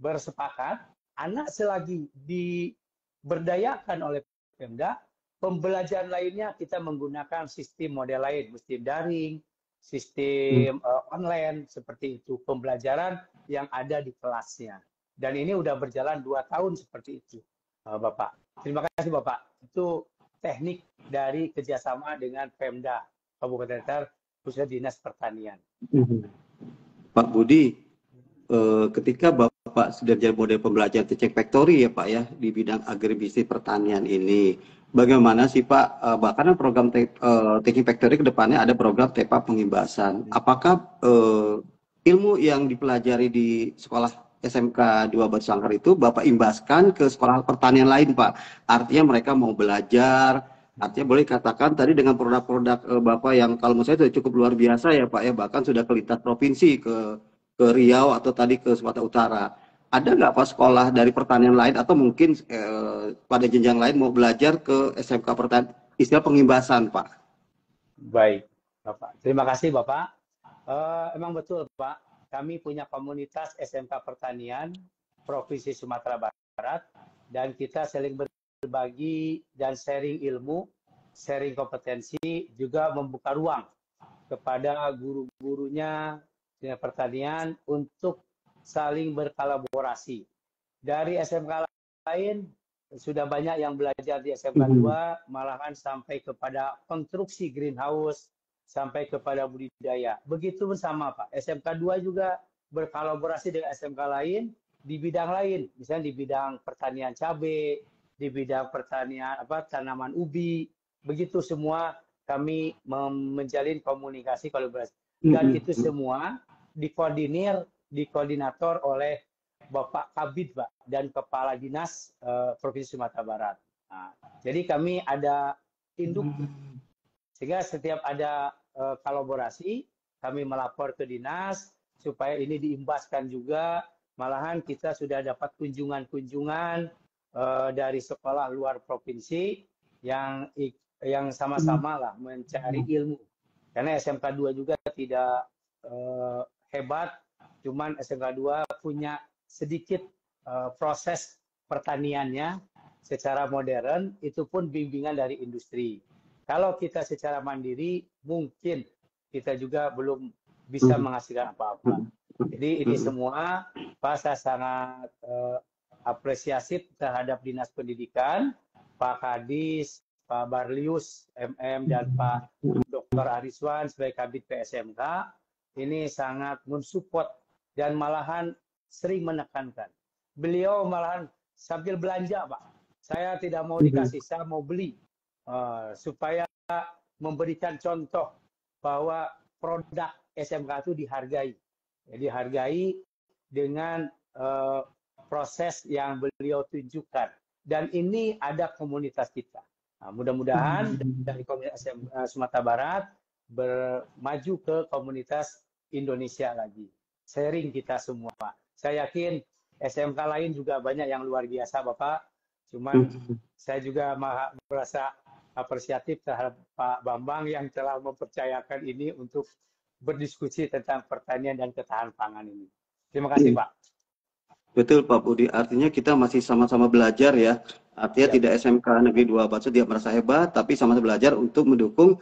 D: bersepakat, anak selagi diberdayakan oleh Pemda, pembelajaran lainnya kita menggunakan sistem model lain, sistem daring, sistem online, seperti itu, pembelajaran yang ada di kelasnya. Dan ini udah berjalan 2 tahun seperti itu, Bapak. Terima kasih Bapak. Itu teknik dari kerjasama dengan Pemda Kabupaten Blitar, khususnya Dinas Pertanian.
A: Pak Budi, ketika Bapak sudah jadi model pembelajaran teaching factory ya Pak ya di bidang agribisnis pertanian ini, bagaimana sih Pak, bahkan program teaching factory ke depannya ada program TEPA pengimbasan. Apakah ilmu yang dipelajari di sekolah SMK 2 Batu Sangkar itu Bapak imbaskan ke sekolah pertanian lain Pak? Artinya mereka mau belajar, artinya boleh katakan tadi dengan produk-produk Bapak yang kalau menurut saya sudah cukup luar biasa ya Pak ya, bahkan sudah ke lintas provinsi, ke Riau atau tadi ke Sumatera Utara. Ada nggak Pak sekolah dari pertanian lain atau mungkin pada jenjang lain mau belajar ke SMK pertanian, istilah pengimbasan Pak?
D: Baik Bapak, terima kasih Bapak. Emang betul Pak, kami punya komunitas SMK Pertanian Provinsi Sumatera Barat dan kita saling berbagi dan sharing ilmu, sharing kompetensi, juga membuka ruang kepada guru-gurunya di pertanian untuk saling berkolaborasi. Dari SMK lain sudah banyak yang belajar di SMK 2, malahan sampai kepada konstruksi greenhouse, sampai kepada budidaya. Begitu sama Pak, SMK 2 juga berkolaborasi dengan SMK lain di bidang lain, misalnya di bidang pertanian cabai, di bidang pertanian tanaman ubi. Begitu semua kami menjalin komunikasi kolaborasi. Dan itu semua dikoordinator oleh Bapak Kabid Pak dan Kepala Dinas Provinsi Sumatera Barat. Nah, jadi kami ada induk, sehingga setiap ada kolaborasi kami melapor ke dinas supaya ini diimbaskan juga. Malahan kita sudah dapat kunjungan-kunjungan dari sekolah luar provinsi yang sama-sama lah mencari ilmu. Karena SMK 2 juga tidak hebat, cuman SMK 2 punya sedikit proses pertaniannya secara modern, itu pun bimbingan dari industri. Kalau kita secara mandiri, mungkin kita juga belum bisa menghasilkan apa-apa. Jadi ini semua, Pak, saya sangat apresiatif terhadap Dinas Pendidikan, Pak Kadis, Pak Barlius, MM, dan Pak Dr. Ariswan sebagai Kabid PSMK. Ini sangat mensupport dan malahan sering menekankan. Beliau malahan sambil belanja, Pak. Saya tidak mau dikasih, saya mau beli. Supaya memberikan contoh bahwa produk SMK itu dihargai. Dihargai dengan proses yang beliau tunjukkan. Dan ini ada komunitas kita. Nah, mudah-mudahan dari komunitas Sumatera Barat bermaju ke komunitas Indonesia lagi. Sharing kita semua. Saya yakin SMK lain juga banyak yang luar biasa, Bapak. Cuman saya juga merasa apresiatif terhadap Pak Bambang yang telah mempercayakan ini untuk berdiskusi tentang pertanian dan ketahanan pangan ini. Terima kasih, Pak.
A: Betul Pak Budi, artinya kita masih sama-sama belajar ya. Artinya tidak SMK Negeri 2 Batu dia merasa hebat, tapi sama-sama belajar untuk mendukung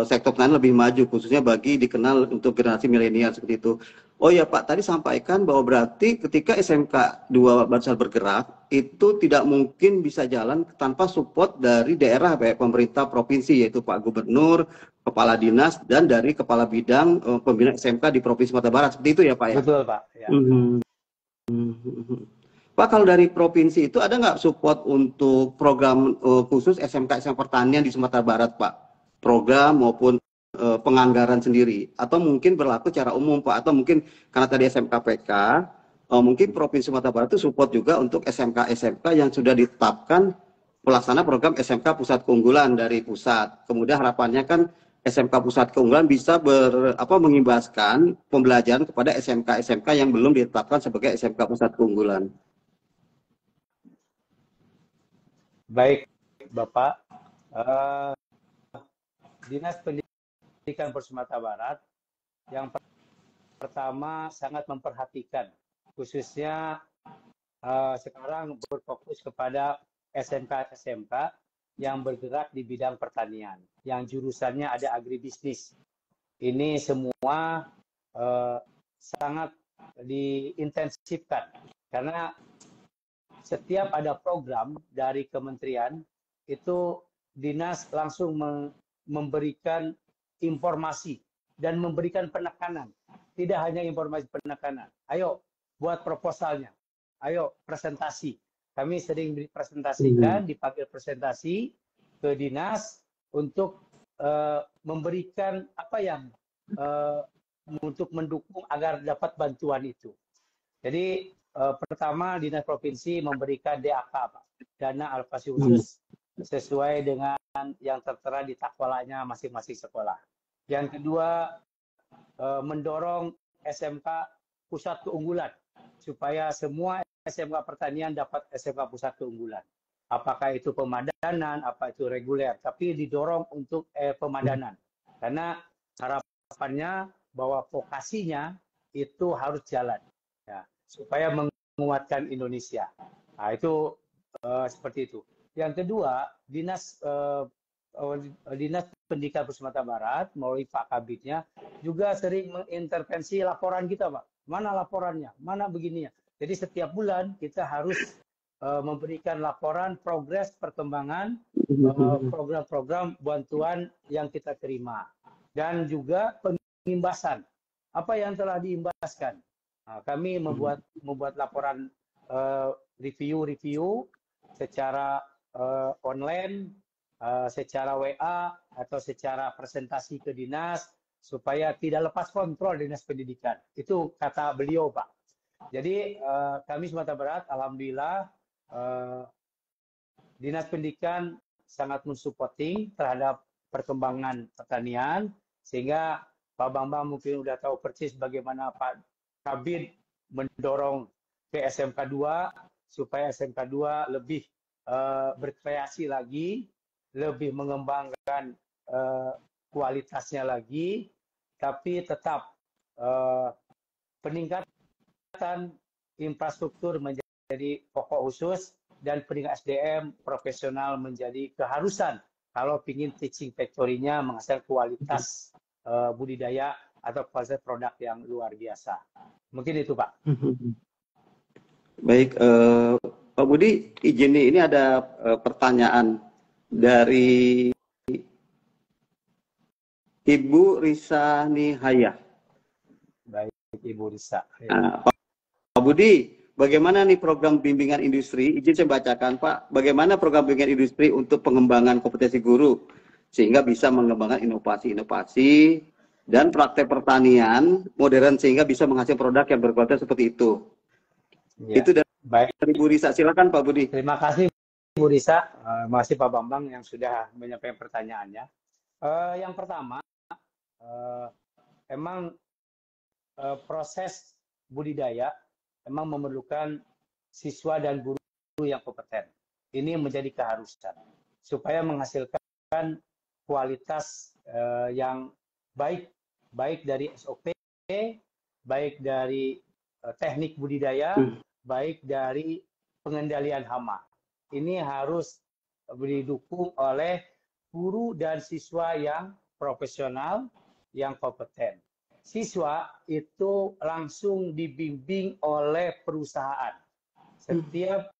A: sektor pertanian lebih maju, khususnya bagi dikenal untuk generasi milenial seperti itu. Oh ya Pak, tadi sampaikan bahwa berarti ketika SMK 2 Batu bergerak, itu tidak mungkin bisa jalan tanpa support dari daerah, baik pemerintah provinsi, yaitu Pak Gubernur, Kepala Dinas, dan dari Kepala Bidang Pembinaan SMK di Provinsi Sumatera Barat. Seperti itu ya Pak ya?
D: Betul Pak. Ya.
A: Pak, kalau dari provinsi itu ada nggak support untuk program khusus SMK pertanian di Sumatera Barat, Pak? Program maupun penganggaran sendiri, atau mungkin berlaku secara umum Pak, atau mungkin karena tadi SMKPK, mungkin Provinsi Sumatera Barat itu support juga untuk SMK-SMK yang sudah ditetapkan pelaksana program SMK Pusat Keunggulan dari pusat. Kemudian harapannya kan SMK Pusat Keunggulan bisa mengimbaskan pembelajaran kepada SMK-SMK yang belum ditetapkan sebagai SMK Pusat Keunggulan.
D: Baik, Bapak. Dinas Pendidikan Sumatera Barat yang pertama sangat memperhatikan, khususnya sekarang berfokus kepada SMK-SMK yang bergerak di bidang pertanian, yang jurusannya ada agribisnis. Ini semua sangat diintensifkan karena setiap ada program dari kementerian itu dinas langsung memberikan informasi dan memberikan penekanan. Tidak hanya informasi penekanan. Ayo buat proposalnya. Ayo presentasi. Kami sering dipresentasikan, dipanggil presentasi ke dinas untuk memberikan apa yang untuk mendukung agar dapat bantuan itu. Jadi pertama dinas provinsi memberikan DAK, Pak, dana alokasi khusus sesuai dengan yang tertera di takwalanya masing-masing sekolah. Yang kedua mendorong SMK Pusat Keunggulan supaya semua SMK pertanian dapat SMK Pusat Keunggulan. Apakah itu pemadanan, apa itu reguler, tapi didorong untuk pemadanan. Karena harapannya bahwa vokasinya itu harus jalan, ya, supaya menguatkan Indonesia. Nah, itu seperti itu. Yang kedua, Dinas Pendidikan Sumatera Barat melalui Pak Kabitnya juga sering mengintervensi laporan kita, Pak. Mana laporannya? Mana begininya? Jadi setiap bulan kita harus memberikan laporan progres perkembangan program-program bantuan yang kita terima dan juga pengimbasan apa yang telah diimbaskan. Nah, kami membuat laporan review secara online, secara WA atau secara presentasi ke dinas supaya tidak lepas kontrol dinas pendidikan. Itu kata beliau, Pak. Jadi kami Sumatera Barat, alhamdulillah, dinas pendidikan sangat mensupporting terhadap perkembangan pertanian, sehingga Pak Bambang mungkin sudah tahu persis bagaimana Pak Kabid mendorong ke SMK 2 supaya SMK 2 lebih berkreasi lagi, lebih mengembangkan kualitasnya lagi, tapi tetap peningkatan infrastruktur menjadi pokok khusus dan pendidikan SDM profesional menjadi keharusan kalau ingin teaching factory-nya menghasilkan kualitas budidaya atau kualitas produk yang luar biasa. Mungkin itu, Pak.
A: Baik, Pak Budi, izin nih, ini ada pertanyaan dari Ibu Risa Nihaya.
D: Baik, Ibu Risa.
A: Pak Budi, bagaimana nih program bimbingan industri? Izin saya bacakan, Pak. Bagaimana program bimbingan industri untuk pengembangan kompetensi guru sehingga bisa mengembangkan inovasi-inovasi dan praktek pertanian modern sehingga bisa menghasilkan produk yang berkualitas seperti itu. Ya. Itu dari Bu Risa. Silakan Pak Budi.
D: Terima kasih Bu Risa. Terima kasih Pak Bambang yang sudah menyampaikan pertanyaannya. Yang pertama, emang proses budidaya memang memerlukan siswa dan guru yang kompeten. Ini menjadi keharusan supaya menghasilkan kualitas yang baik dari SOP, baik dari teknik budidaya, baik dari pengendalian hama. Ini harus didukung oleh guru dan siswa yang profesional, yang kompeten. Siswa itu langsung dibimbing oleh perusahaan. Setiap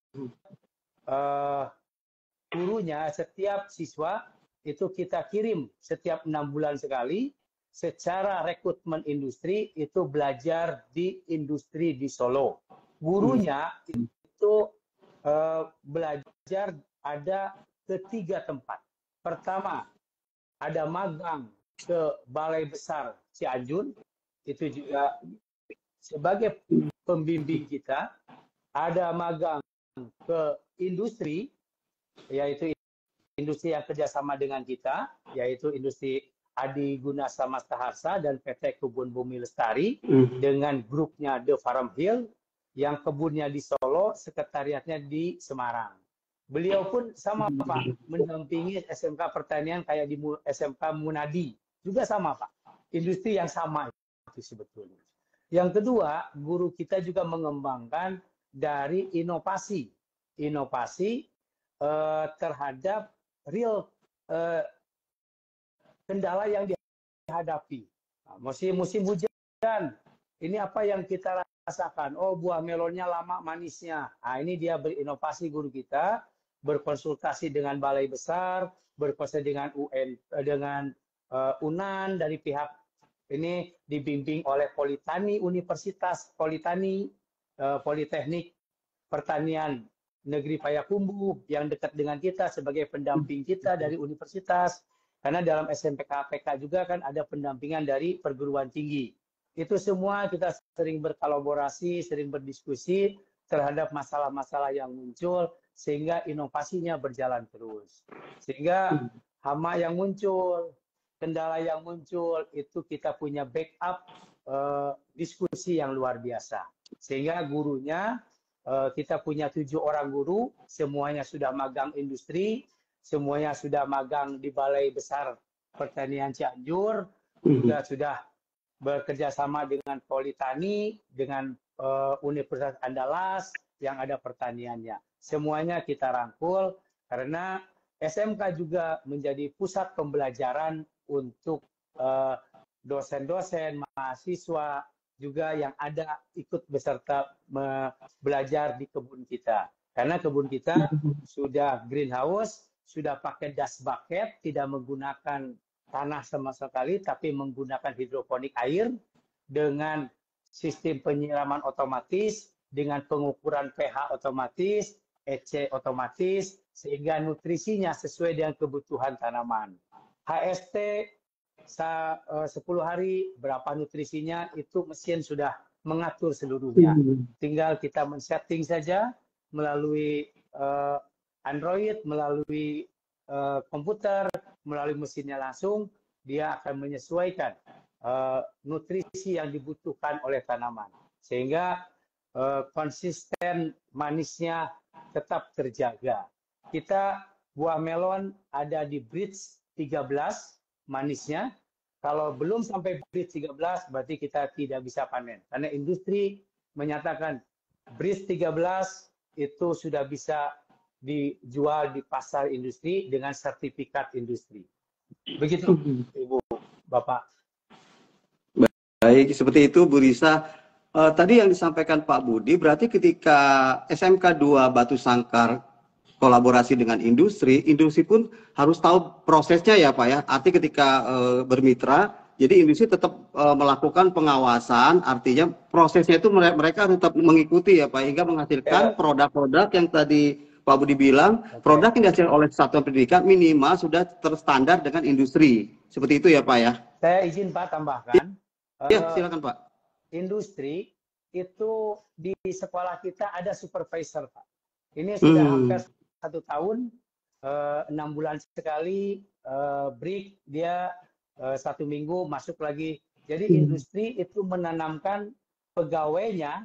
D: gurunya, setiap siswa itu kita kirim setiap 6 bulan sekali secara rekrutmen industri itu belajar di industri di Solo. Gurunya itu belajar ada ke 3 tempat. Pertama, ada magang ke Balai Besar Cianjur, itu juga sebagai pembimbing kita, ada magang ke industri, yaitu industri yang kerjasama dengan kita, yaitu industri Adi Guna Samasta Harsa dan PT Kebun Bumi Lestari dengan grupnya The Farm Hill yang kebunnya di Solo, sekretariatnya di Semarang. Beliau pun sama Pak, mendampingi SMK Pertanian kayak di SMK Munadi, juga sama Pak. Industri yang sama itu sebetulnya. Yang kedua, guru kita juga mengembangkan dari inovasi terhadap real kendala yang dihadapi. Nah, musim hujan, ini apa yang kita rasakan? Oh, buah melonnya lama manisnya. Nah, ini dia berinovasi guru kita, berkonsultasi dengan Balai Besar, berkonsultasi dengan UNAN dari pihak ini dibimbing oleh Universitas Politeknik Pertanian Negeri Payakumbuh yang dekat dengan kita sebagai pendamping kita dari universitas. Karena dalam SMPK-APK juga kan ada pendampingan dari perguruan tinggi. Itu semua kita sering berkolaborasi, sering berdiskusi terhadap masalah-masalah yang muncul, sehingga inovasinya berjalan terus. Sehingga hama yang muncul, kendala yang muncul, itu kita punya backup diskusi yang luar biasa. Sehingga gurunya, kita punya 7 orang guru, semuanya sudah magang industri, semuanya sudah magang di Balai Besar Pertanian Cianjur, juga sudah bekerja sama dengan Politani, dengan Universitas Andalas yang ada pertaniannya. Semuanya kita rangkul karena SMK juga menjadi pusat pembelajaran untuk dosen-dosen, mahasiswa juga yang ada ikut beserta belajar di kebun kita. Karena kebun kita sudah greenhouse, sudah pakai dust bucket, tidak menggunakan tanah sama sekali, tapi menggunakan hidroponik air dengan sistem penyiraman otomatis, dengan pengukuran pH otomatis, EC otomatis, sehingga nutrisinya sesuai dengan kebutuhan tanaman. HST 10 hari, berapa nutrisinya, itu mesin sudah mengatur seluruhnya. Tinggal kita men-setting saja melalui Android, melalui komputer, melalui mesinnya langsung, dia akan menyesuaikan nutrisi yang dibutuhkan oleh tanaman. Sehingga konsisten manisnya tetap terjaga. Kita buah melon ada di bridge 13 manisnya. Kalau belum sampai bridge 13, berarti kita tidak bisa panen. Karena industri menyatakan bridge 13 itu sudah bisa dijual di pasar industri dengan sertifikat industri. Begitu, Ibu, Bapak.
A: Baik, seperti itu Bu Risa. Tadi yang disampaikan Pak Budi, berarti ketika SMK 2 Batu Sangkar kolaborasi dengan industri pun harus tahu prosesnya ya Pak ya. Arti ketika bermitra, jadi industri tetap melakukan pengawasan, artinya prosesnya itu mereka tetap mengikuti ya Pak, hingga menghasilkan produk-produk yang tadi Pak Budi bilang, produk yang dihasilkan oleh satuan pendidikan minimal sudah terstandar dengan industri. Seperti itu ya Pak ya.
D: Saya izin Pak tambahkan.
A: Ya, silakan Pak.
D: Industri itu di sekolah kita ada supervisor Pak. Ini sudah hampir 1 tahun, 6 bulan sekali break, dia 1 minggu masuk lagi. Jadi industri itu menanamkan pegawainya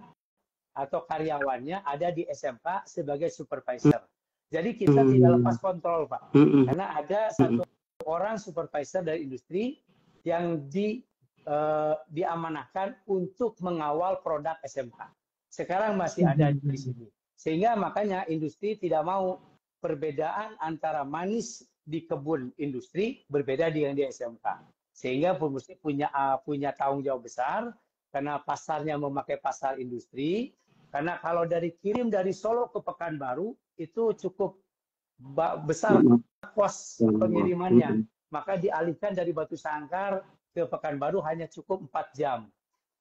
D: atau karyawannya ada di SMK sebagai supervisor. Jadi kita tidak lepas kontrol Pak. Karena ada 1 orang supervisor dari industri yang diamanahkan untuk mengawal produk SMK. Sekarang masih ada di sini. Sehingga makanya industri tidak mau perbedaan antara manis di kebun industri berbeda dengan di SMK. Sehingga industri punya tanggung jawab besar karena pasarnya memakai pasar industri. Karena kalau kirim dari Solo ke Pekanbaru itu cukup besar kos pengirimannya. Maka dialihkan dari Batu Sangkar ke Pekanbaru hanya cukup 4 jam.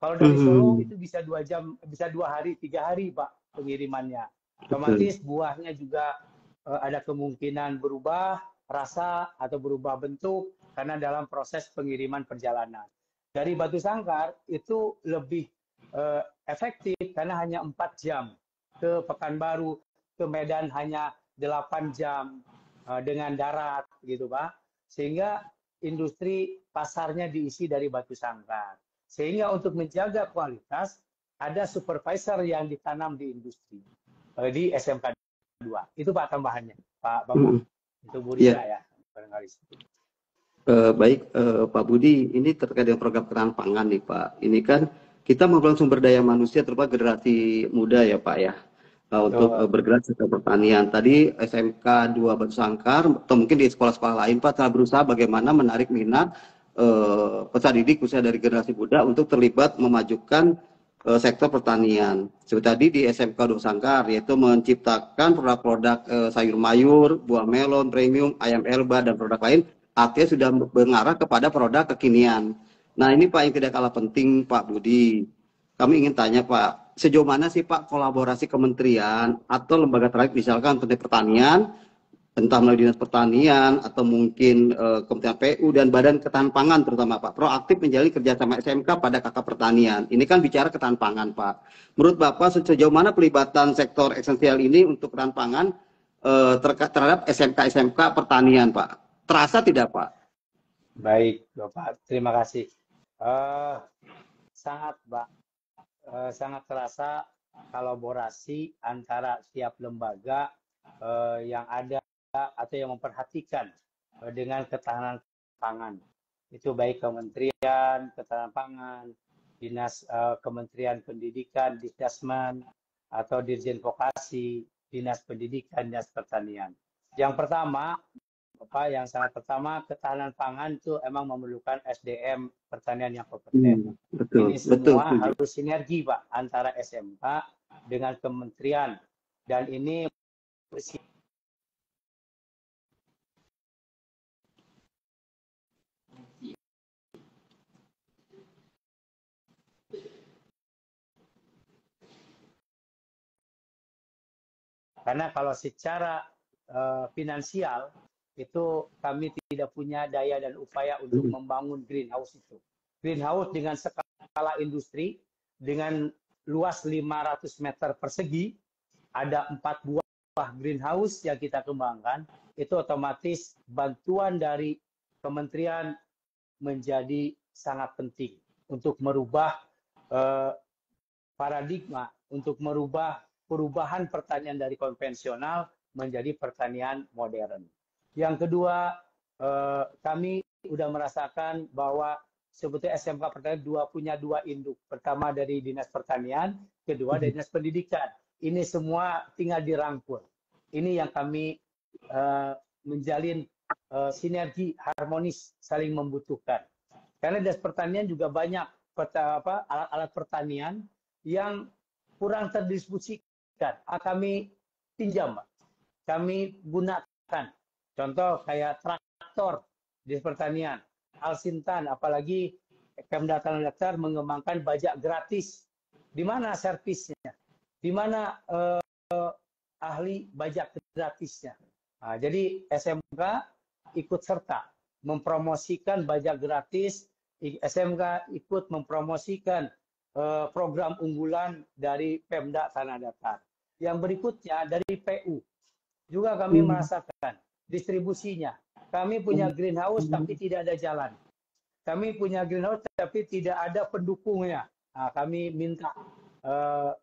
D: Kalau dari Solo itu bisa 2 jam, bisa 2 hari, 3 hari Pak pengirimannya. Otomatis buahnya juga ada kemungkinan berubah, rasa atau berubah bentuk karena dalam proses pengiriman perjalanan. Dari Batu Sangkar itu lebih efektif karena hanya 4 jam, ke Pekanbaru, ke Medan hanya 8 jam dengan darat gitu Pak. Sehingga industri pasarnya diisi dari Batu Sangkar. Sehingga untuk menjaga kualitas ada supervisor yang ditanam di industri di SMK 2. Itu Pak tambahannya, Pak Bambang. Itu Bu Risa ya, barangkali.
A: Baik, Pak Budi, ini terkait dengan program ketahanan pangan nih Pak. Ini kan kita membangun sumber daya manusia terutama generasi muda ya Pak ya, untuk bergerak sektor pertanian. Tadi SMK 2 Batu Sangkar atau mungkin di sekolah-sekolah lain Pak telah berusaha bagaimana menarik minat peserta didik khususnya dari generasi muda untuk terlibat memajukan sektor pertanian. Seperti tadi di SMK 2 Sangkar yaitu menciptakan produk-produk sayur mayur, buah melon, premium, ayam elba dan produk lain. Artinya sudah mengarah kepada produk kekinian. Nah ini Pak yang tidak kalah penting Pak Budi. Kami ingin tanya Pak, sejauh mana sih Pak kolaborasi kementerian atau lembaga terkait misalkan Kementerian Pertanian, entah melalui Dinas Pertanian atau mungkin Kementerian PU dan Badan Ketahanan Pangan terutama Pak, proaktif menjalin kerjasama SMK pada kakak pertanian. Ini kan bicara ketahanan pangan Pak. Menurut Bapak sejauh mana pelibatan sektor esensial ini untuk ketahanan pangan terhadap SMK-SMK pertanian Pak? Terasa tidak Pak?
D: Baik Bapak, terima kasih. Sangat terasa kolaborasi antara setiap lembaga yang ada atau yang memperhatikan dengan ketahanan pangan. Itu baik Kementerian Ketahanan Pangan, Dinas Kementerian Pendidikan, Disdasmen, atau Dirjen Vokasi, Dinas Pendidikan, Dinas Pertanian. Yang sangat pertama, ketahanan pangan itu emang memerlukan SDM pertanian yang kompeten. Ini semua harus sinergi Pak antara SMK dengan kementerian dan ini karena kalau secara finansial itu kami tidak punya daya dan upaya untuk membangun greenhouse itu. Greenhouse dengan skala industri, dengan luas 500 meter persegi, ada 4 buah greenhouse yang kita kembangkan, itu otomatis bantuan dari kementerian menjadi sangat penting untuk merubah paradigma, untuk merubah perubahan pertanian dari konvensional menjadi pertanian modern. Yang kedua, kami sudah merasakan bahwa sebetulnya SMK Pertanian punya 2 induk. Pertama dari Dinas Pertanian, kedua dari Dinas Pendidikan. Ini semua tinggal dirangkul. Ini yang kami menjalin sinergi harmonis, saling membutuhkan. Karena Dinas Pertanian juga banyak alat-alat pertanian yang kurang terdistribusikan. Kami pinjam, Pak. Kami gunakan. Contoh kayak traktor di pertanian, Alsintan, apalagi Pemda Tanah Datar mengembangkan bajak gratis. Di mana servisnya? Di mana ahli bajak gratisnya? Nah, jadi SMK ikut serta mempromosikan bajak gratis. SMK ikut mempromosikan program unggulan dari Pemda Tanah Datar. Yang berikutnya dari PU juga kami merasakan distribusinya. Kami punya greenhouse tapi tidak ada jalan. Kami punya greenhouse tapi tidak ada pendukungnya. Nah, kami minta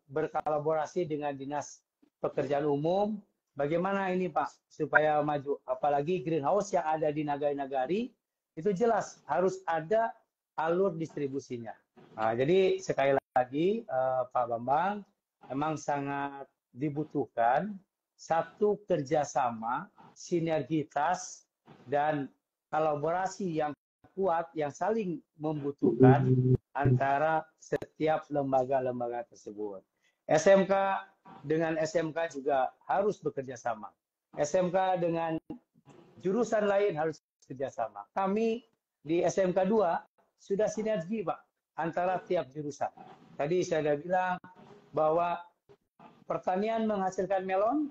D: berkolaborasi dengan Dinas Pekerjaan Umum. Bagaimana ini Pak supaya maju? Apalagi greenhouse yang ada di nagari-nagari itu jelas harus ada alur distribusinya. Nah, jadi sekali lagi Pak Bambang, memang sangat dibutuhkan satu kerjasama, sinergitas, dan kolaborasi yang kuat, yang saling membutuhkan antara setiap lembaga-lembaga tersebut. SMK dengan SMK juga harus bekerja sama. SMK dengan jurusan lain harus bekerja sama. Kami di SMK 2 sudah sinergi Pak antara tiap jurusan. Tadi saya sudah bilang bahwa pertanian menghasilkan melon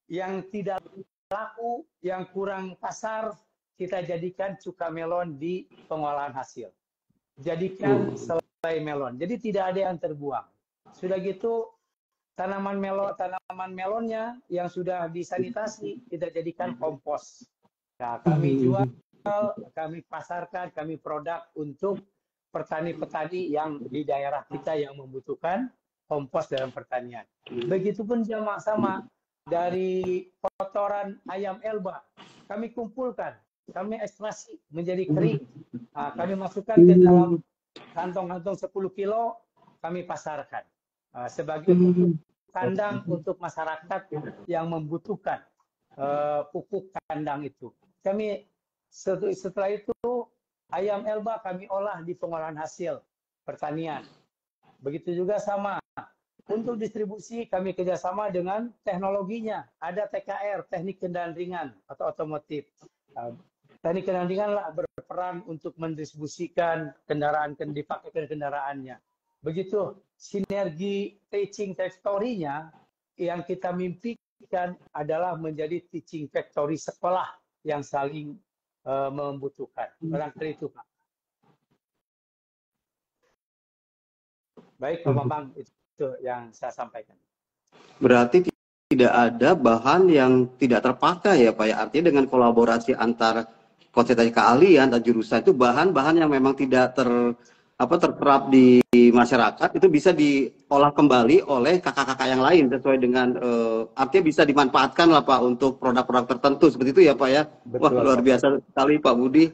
D: yang tidak laku, yang kurang pasar, kita jadikan cuka melon di pengolahan hasil. Jadikan selai melon. Jadi tidak ada yang terbuang. Sudah gitu tanaman melonnya yang sudah disanitasi kita jadikan kompos. Nah, kami jual, kami pasarkan, kami produk untuk petani-petani yang di daerah kita yang membutuhkan kompos dalam pertanian. Begitupun sama dari kotoran ayam Elba, kami kumpulkan, kami ekstraksi menjadi kering. Nah, kami masukkan ke dalam kantong-kantong 10 kilo, kami pasarkan sebagai kandang untuk masyarakat yang membutuhkan pupuk kandang itu. Kami setelah itu ayam Elba kami olah di pengolahan hasil pertanian. Begitu juga sama untuk distribusi kami kerjasama dengan teknologinya. Ada TKR, teknik kendaraan ringan atau otomotif. Teknik kendaraan ringan lah berperan untuk mendistribusikan kendaraan dipakai kendaraannya. Begitu sinergi teaching factory-nya yang kita mimpikan adalah menjadi teaching factory sekolah yang saling membutuhkan. Barangkali itu, Pak. Baik, Pak Bambang, itu yang saya sampaikan.
A: Berarti tidak ada bahan yang tidak terpakai ya Pak ya. Artinya dengan kolaborasi antar konsentrasi keahlian dan jurusan itu bahan-bahan yang memang tidak terserap di masyarakat itu bisa diolah kembali oleh kakak-kakak yang lain sesuai dengan artinya bisa dimanfaatkan lah Pak untuk produk-produk tertentu seperti itu ya Pak ya.
D: Betul,
A: wah luar
D: Pak.
A: biasa sekali Pak Budi.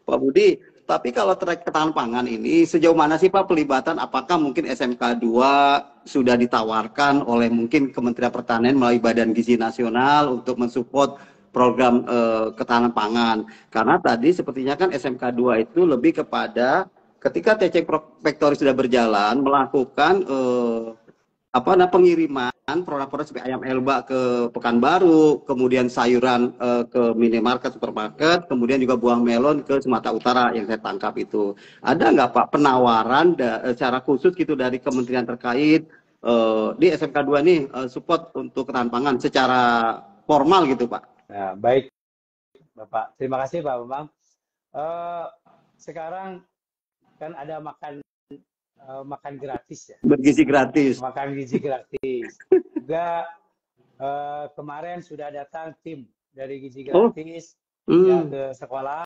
A: Pak Budi, tapi kalau terkait ketahanan pangan ini sejauh mana sih Pak pelibatan, apakah mungkin SMK 2 sudah ditawarkan oleh mungkin Kementerian Pertanian melalui Badan Gizi Nasional untuk mensupport program ketahanan pangan? Karena tadi sepertinya kan SMK 2 itu lebih kepada ketika TC Factory sudah berjalan melakukan pengiriman produk-produk seperti ayam Elba ke Pekanbaru, kemudian sayuran ke minimarket, supermarket, kemudian juga buah melon ke Sumatera Utara yang saya tangkap itu. Ada nggak Pak penawaran secara khusus gitu dari kementerian terkait di SMK 2 nih support untuk ketahanan pangan secara formal gitu Pak?
D: Nah, baik, Bapak. Terima kasih, Pak Bambang. Sekarang kan ada makan gratis ya.
A: Bergizi gratis.
D: Makan gizi gratis. Juga kemarin sudah datang tim dari gizi gratis ya, ke sekolah.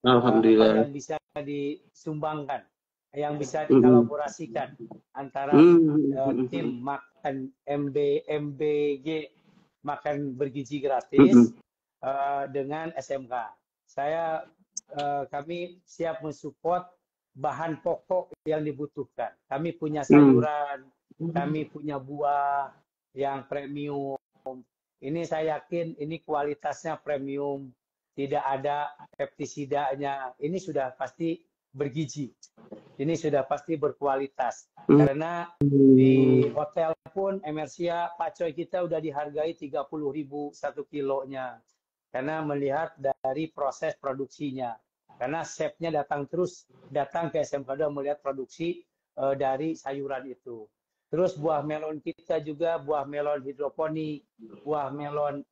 A: Alhamdulillah.
D: Yang bisa disumbangkan, yang bisa dikolaborasikan antara tim makan MBG makan bergizi gratis dengan SMK. Kami siap mensupport bahan pokok yang dibutuhkan. Kami punya sayuran, kami punya buah yang premium. Ini saya yakin ini kualitasnya premium, tidak ada pestisidanya. Ini sudah pasti bergizi. Ini sudah pasti berkualitas. Karena di hotel pun Emersia pacoy kita udah dihargai 30.000 1 kilonya. Karena melihat dari proses produksinya. Karena chefnya datang ke SMK 2 melihat produksi dari sayuran itu. Terus buah melon kita juga buah melon hidroponik, buah melon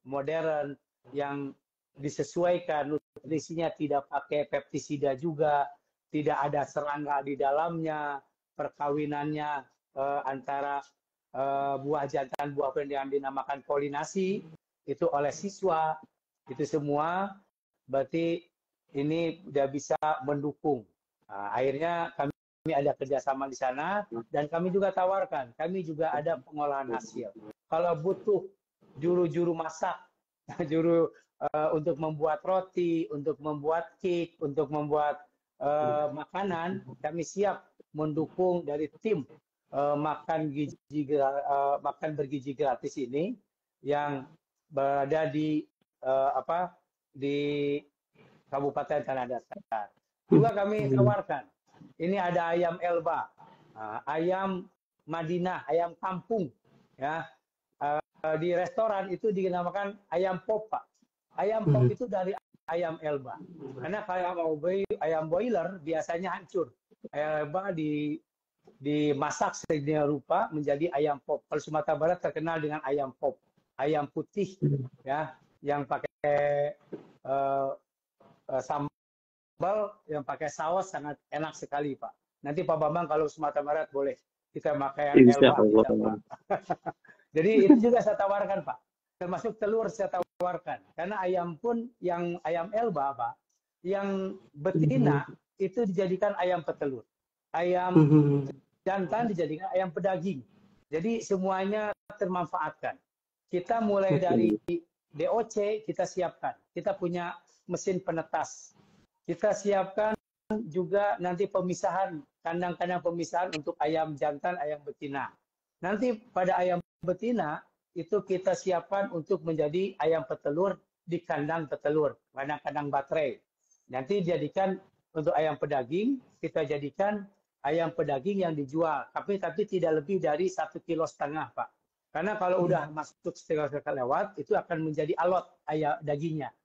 D: modern yang disesuaikan nutrisinya, tidak pakai pestisida juga, tidak ada serangga di dalamnya, perkawinannya antara buah jantan buah yang dinamakan polinasi itu oleh siswa, itu semua berarti ini udah bisa mendukung. Nah, akhirnya kami ada kerjasama di sana dan kami juga tawarkan, kami juga ada pengolahan hasil. Kalau butuh juru-juru masak, untuk membuat roti, untuk membuat cake, untuk membuat makanan, kami siap mendukung dari tim makan bergizi gratis ini yang berada di Kabupaten Tanah Datar. Juga kami tawarkan, ini ada ayam Elba, ayam Madinah, ayam kampung, ya. Di restoran itu dinamakan ayam pop, Pak. Ayam pop itu dari ayam Elba. Karena kalau ayam boiler biasanya hancur. Ayam Elba dimasak sedemikian rupa menjadi ayam pop. Kalau Sumatera Barat terkenal dengan ayam pop. ayam putih ya, yang pakai uh, sambal, yang pakai saus sangat enak sekali Pak. Nanti Pak Bambang kalau Sumatera Barat boleh kita makan
A: Insya
D: elba kita
A: Allah.
D: Pak. Jadi itu juga saya tawarkan Pak. Termasuk telur saya tawarkan. Karena ayam pun yang ayam elba Pak, yang betina itu dijadikan ayam petelur. Ayam jantan dijadikan ayam pedaging. Jadi semuanya termanfaatkan. Kita mulai dari DOC kita siapkan. Kita punya mesin penetas. Kita siapkan juga nanti pemisahan, kandang-kandang pemisahan untuk ayam jantan, ayam betina. Nanti pada ayam betina itu kita siapkan untuk menjadi ayam petelur di kandang petelur, kandang-kandang baterai. Nanti dijadikan untuk ayam pedaging, kita jadikan ayam pedaging yang dijual, tapi tidak lebih dari 1,5 kilo, Pak. Karena kalau udah masuk setengah lewat, itu akan menjadi alot ayam dagingnya,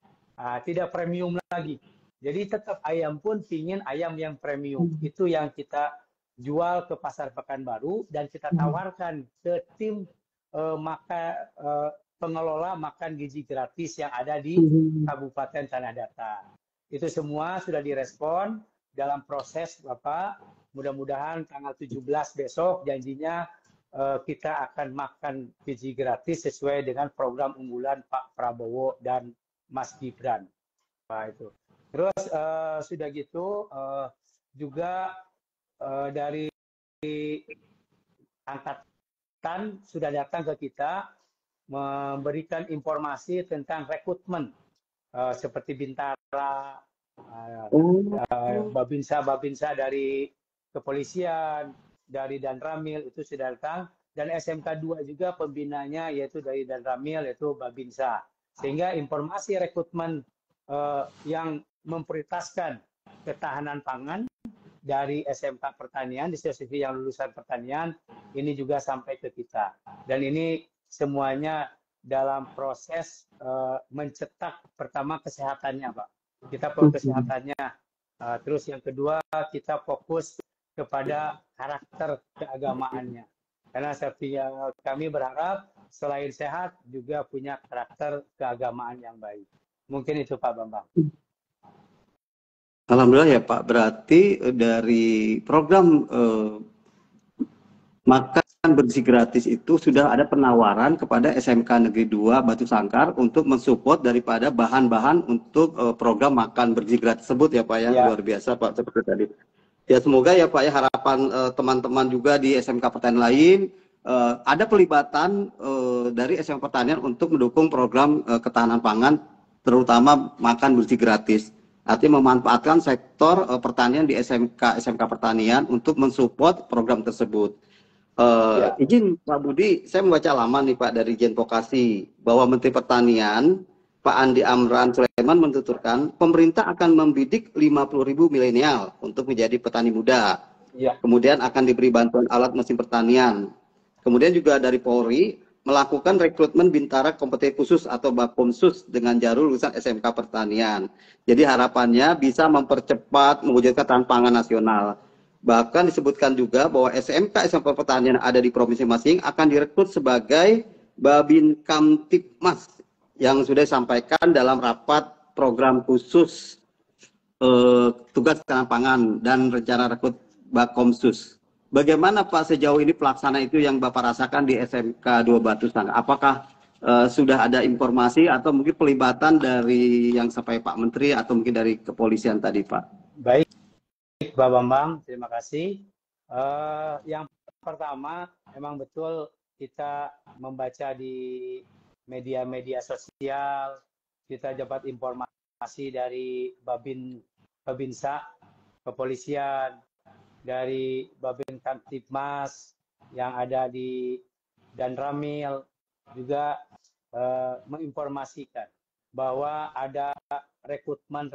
D: tidak premium lagi. Jadi tetap ayam pun pingin ayam yang premium. Itu yang kita jual ke pasar Pekanbaru dan kita tawarkan ke tim pengelola makan gizi gratis yang ada di Kabupaten Tanah Datar. Itu semua sudah direspon dalam proses Bapak. Mudah-mudahan tanggal 17 besok janjinya kita akan makan gizi gratis sesuai dengan program unggulan Pak Prabowo dan Mas Gibran. Pak itu. Terus sudah gitu juga dari angkatan sudah datang ke kita memberikan informasi tentang rekrutmen seperti Bintara, Babinsa dari kepolisian, dari Danramil itu sudah datang, dan SMK 2 juga pembinanya yaitu dari Danramil yaitu Babinsa. Sehingga informasi rekrutmen yang memprioritaskan ketahanan pangan dari SMK Pertanian, di CV yang lulusan pertanian, ini juga sampai ke kita. Dan ini semuanya dalam proses mencetak pertama kesehatannya, Pak. Kita fokus kesehatannya. Terus yang kedua, kita fokus kepada karakter keagamaannya. Karena kami berharap selain sehat juga punya karakter keagamaan yang baik. Mungkin itu Pak Bambang.
A: Alhamdulillah ya Pak, berarti dari program makan bergizi gratis itu sudah ada penawaran kepada SMK Negeri 2 Batu Sangkar untuk mensupport daripada bahan-bahan untuk program makan bergizi gratis tersebut ya Pak ya. Luar biasa Pak seperti tadi. Ya semoga ya Pak ya harapan teman-teman juga di SMK Pertanian lain ada pelibatan dari SMK Pertanian untuk mendukung program ketahanan pangan terutama makan bergizi gratis. Artinya memanfaatkan sektor pertanian di SMK Pertanian untuk mensupport program tersebut. Izin Pak Budi, saya membaca laman nih Pak dari Jen Vokasi bahwa Menteri Pertanian Pak Andi Amran Sulaiman menuturkan pemerintah akan membidik 50.000 milenial untuk menjadi petani muda. Kemudian akan diberi bantuan alat mesin pertanian. Kemudian juga dari Polri melakukan rekrutmen Bintara Kompetisi Khusus atau Bakomsus dengan jalur lulusan SMK Pertanian. Jadi harapannya bisa mempercepat mewujudkan ketahanan pangan nasional. Bahkan disebutkan juga bahwa SMK Pertanian ada di provinsi masing akan direkrut sebagai Babin Kamtipmas yang sudah disampaikan dalam rapat program khusus tugas ketahanan pangan dan rencana rekrut Bakomsus. Bagaimana Pak sejauh ini pelaksana itu yang Bapak rasakan di SMK 2 Batu Sangkar? Apakah sudah ada informasi atau mungkin pelibatan dari yang sampai Pak Menteri atau mungkin dari kepolisian tadi Pak?
D: Baik Pak Bambang, terima kasih. Yang pertama, memang betul kita membaca di media-media sosial, kita dapat informasi dari Babinsa, kepolisian, dari Babin Kamtipmas yang ada di Danramil juga menginformasikan bahwa ada rekrutmen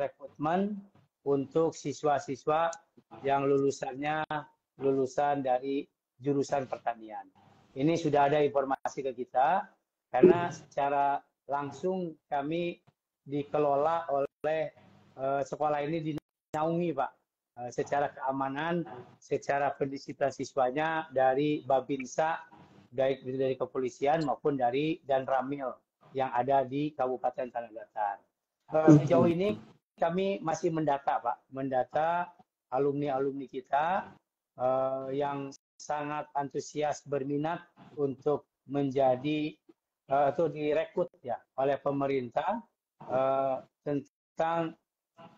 D: untuk siswa-siswa yang lulusan dari jurusan pertanian. Ini sudah ada informasi ke kita karena secara langsung kami dikelola oleh sekolah ini dinaungi Pak. Secara keamanan, secara pendisiplinan siswanya dari Babinsa baik itu dari kepolisian maupun dari Danramil yang ada di Kabupaten Tanah Datar. Sejauh ini kami masih mendata, Pak, mendata alumni-alumni kita yang sangat antusias berminat untuk menjadi atau direkrut ya oleh pemerintah tentang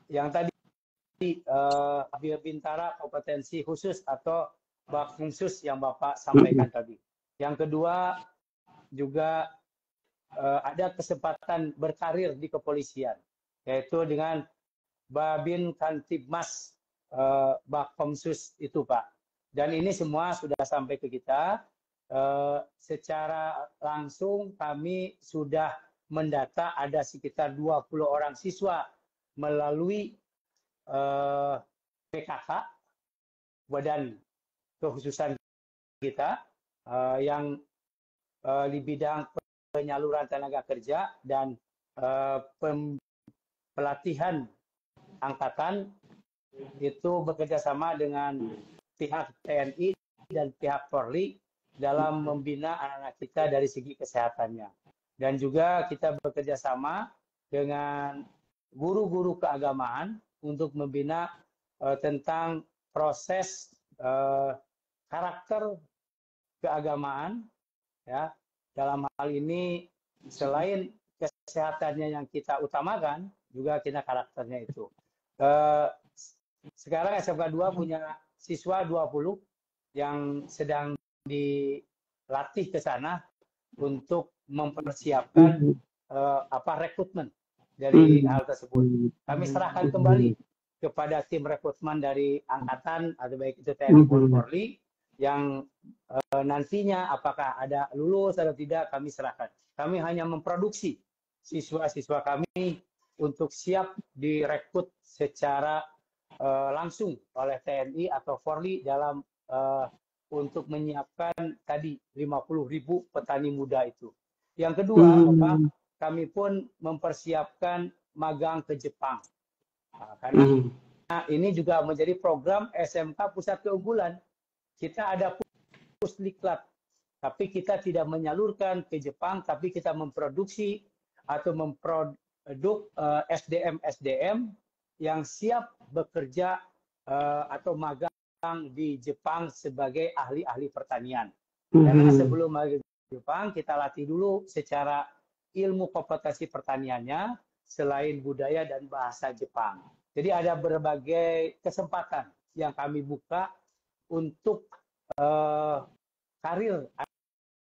D: yang tadi Bintara kompetensi khusus atau Bakfungsus yang Bapak sampaikan tadi. Yang kedua juga ada kesempatan berkarir di kepolisian, yaitu dengan Babin Kantibmas Bakfungsus itu, Pak. Dan ini semua sudah sampai ke kita. Secara langsung kami sudah mendata ada sekitar 20 orang siswa melalui PKK, Badan Kekhususan kita, yang di bidang penyaluran tenaga kerja dan pelatihan angkatan itu bekerja sama dengan pihak TNI dan pihak Polri dalam membina anak-anak kita dari segi kesehatannya. Dan juga kita bekerja sama dengan guru-guru keagamaan untuk membina tentang proses karakter keagamaan, ya. Dalam hal ini selain kesehatannya yang kita utamakan, juga kita karakternya itu. Sekarang SMK 2 punya siswa 20 yang sedang dilatih ke sana untuk mempersiapkan rekrutmen dari hal tersebut. Kami serahkan kembali kepada tim rekrutmen dari angkatan atau baik itu TNI maupun Polri yang nantinya apakah ada lulus atau tidak kami serahkan. Kami hanya memproduksi siswa-siswa kami untuk siap direkrut secara langsung oleh TNI atau Polri dalam untuk menyiapkan tadi 50.000 petani muda itu. Yang kedua, Bapak, kami pun mempersiapkan magang ke Jepang. Karena ini juga menjadi program SMK Pusat Keunggulan. Kita ada pusdiklat, tapi kita tidak menyalurkan ke Jepang, tapi kita memproduksi atau memproduk SDM-SDM yang siap bekerja atau magang di Jepang sebagai ahli-ahli pertanian. Karena sebelum magang di Jepang, kita latih dulu secara ilmu kompetensi pertaniannya, selain budaya dan bahasa Jepang. Jadi ada berbagai kesempatan yang kami buka untuk karir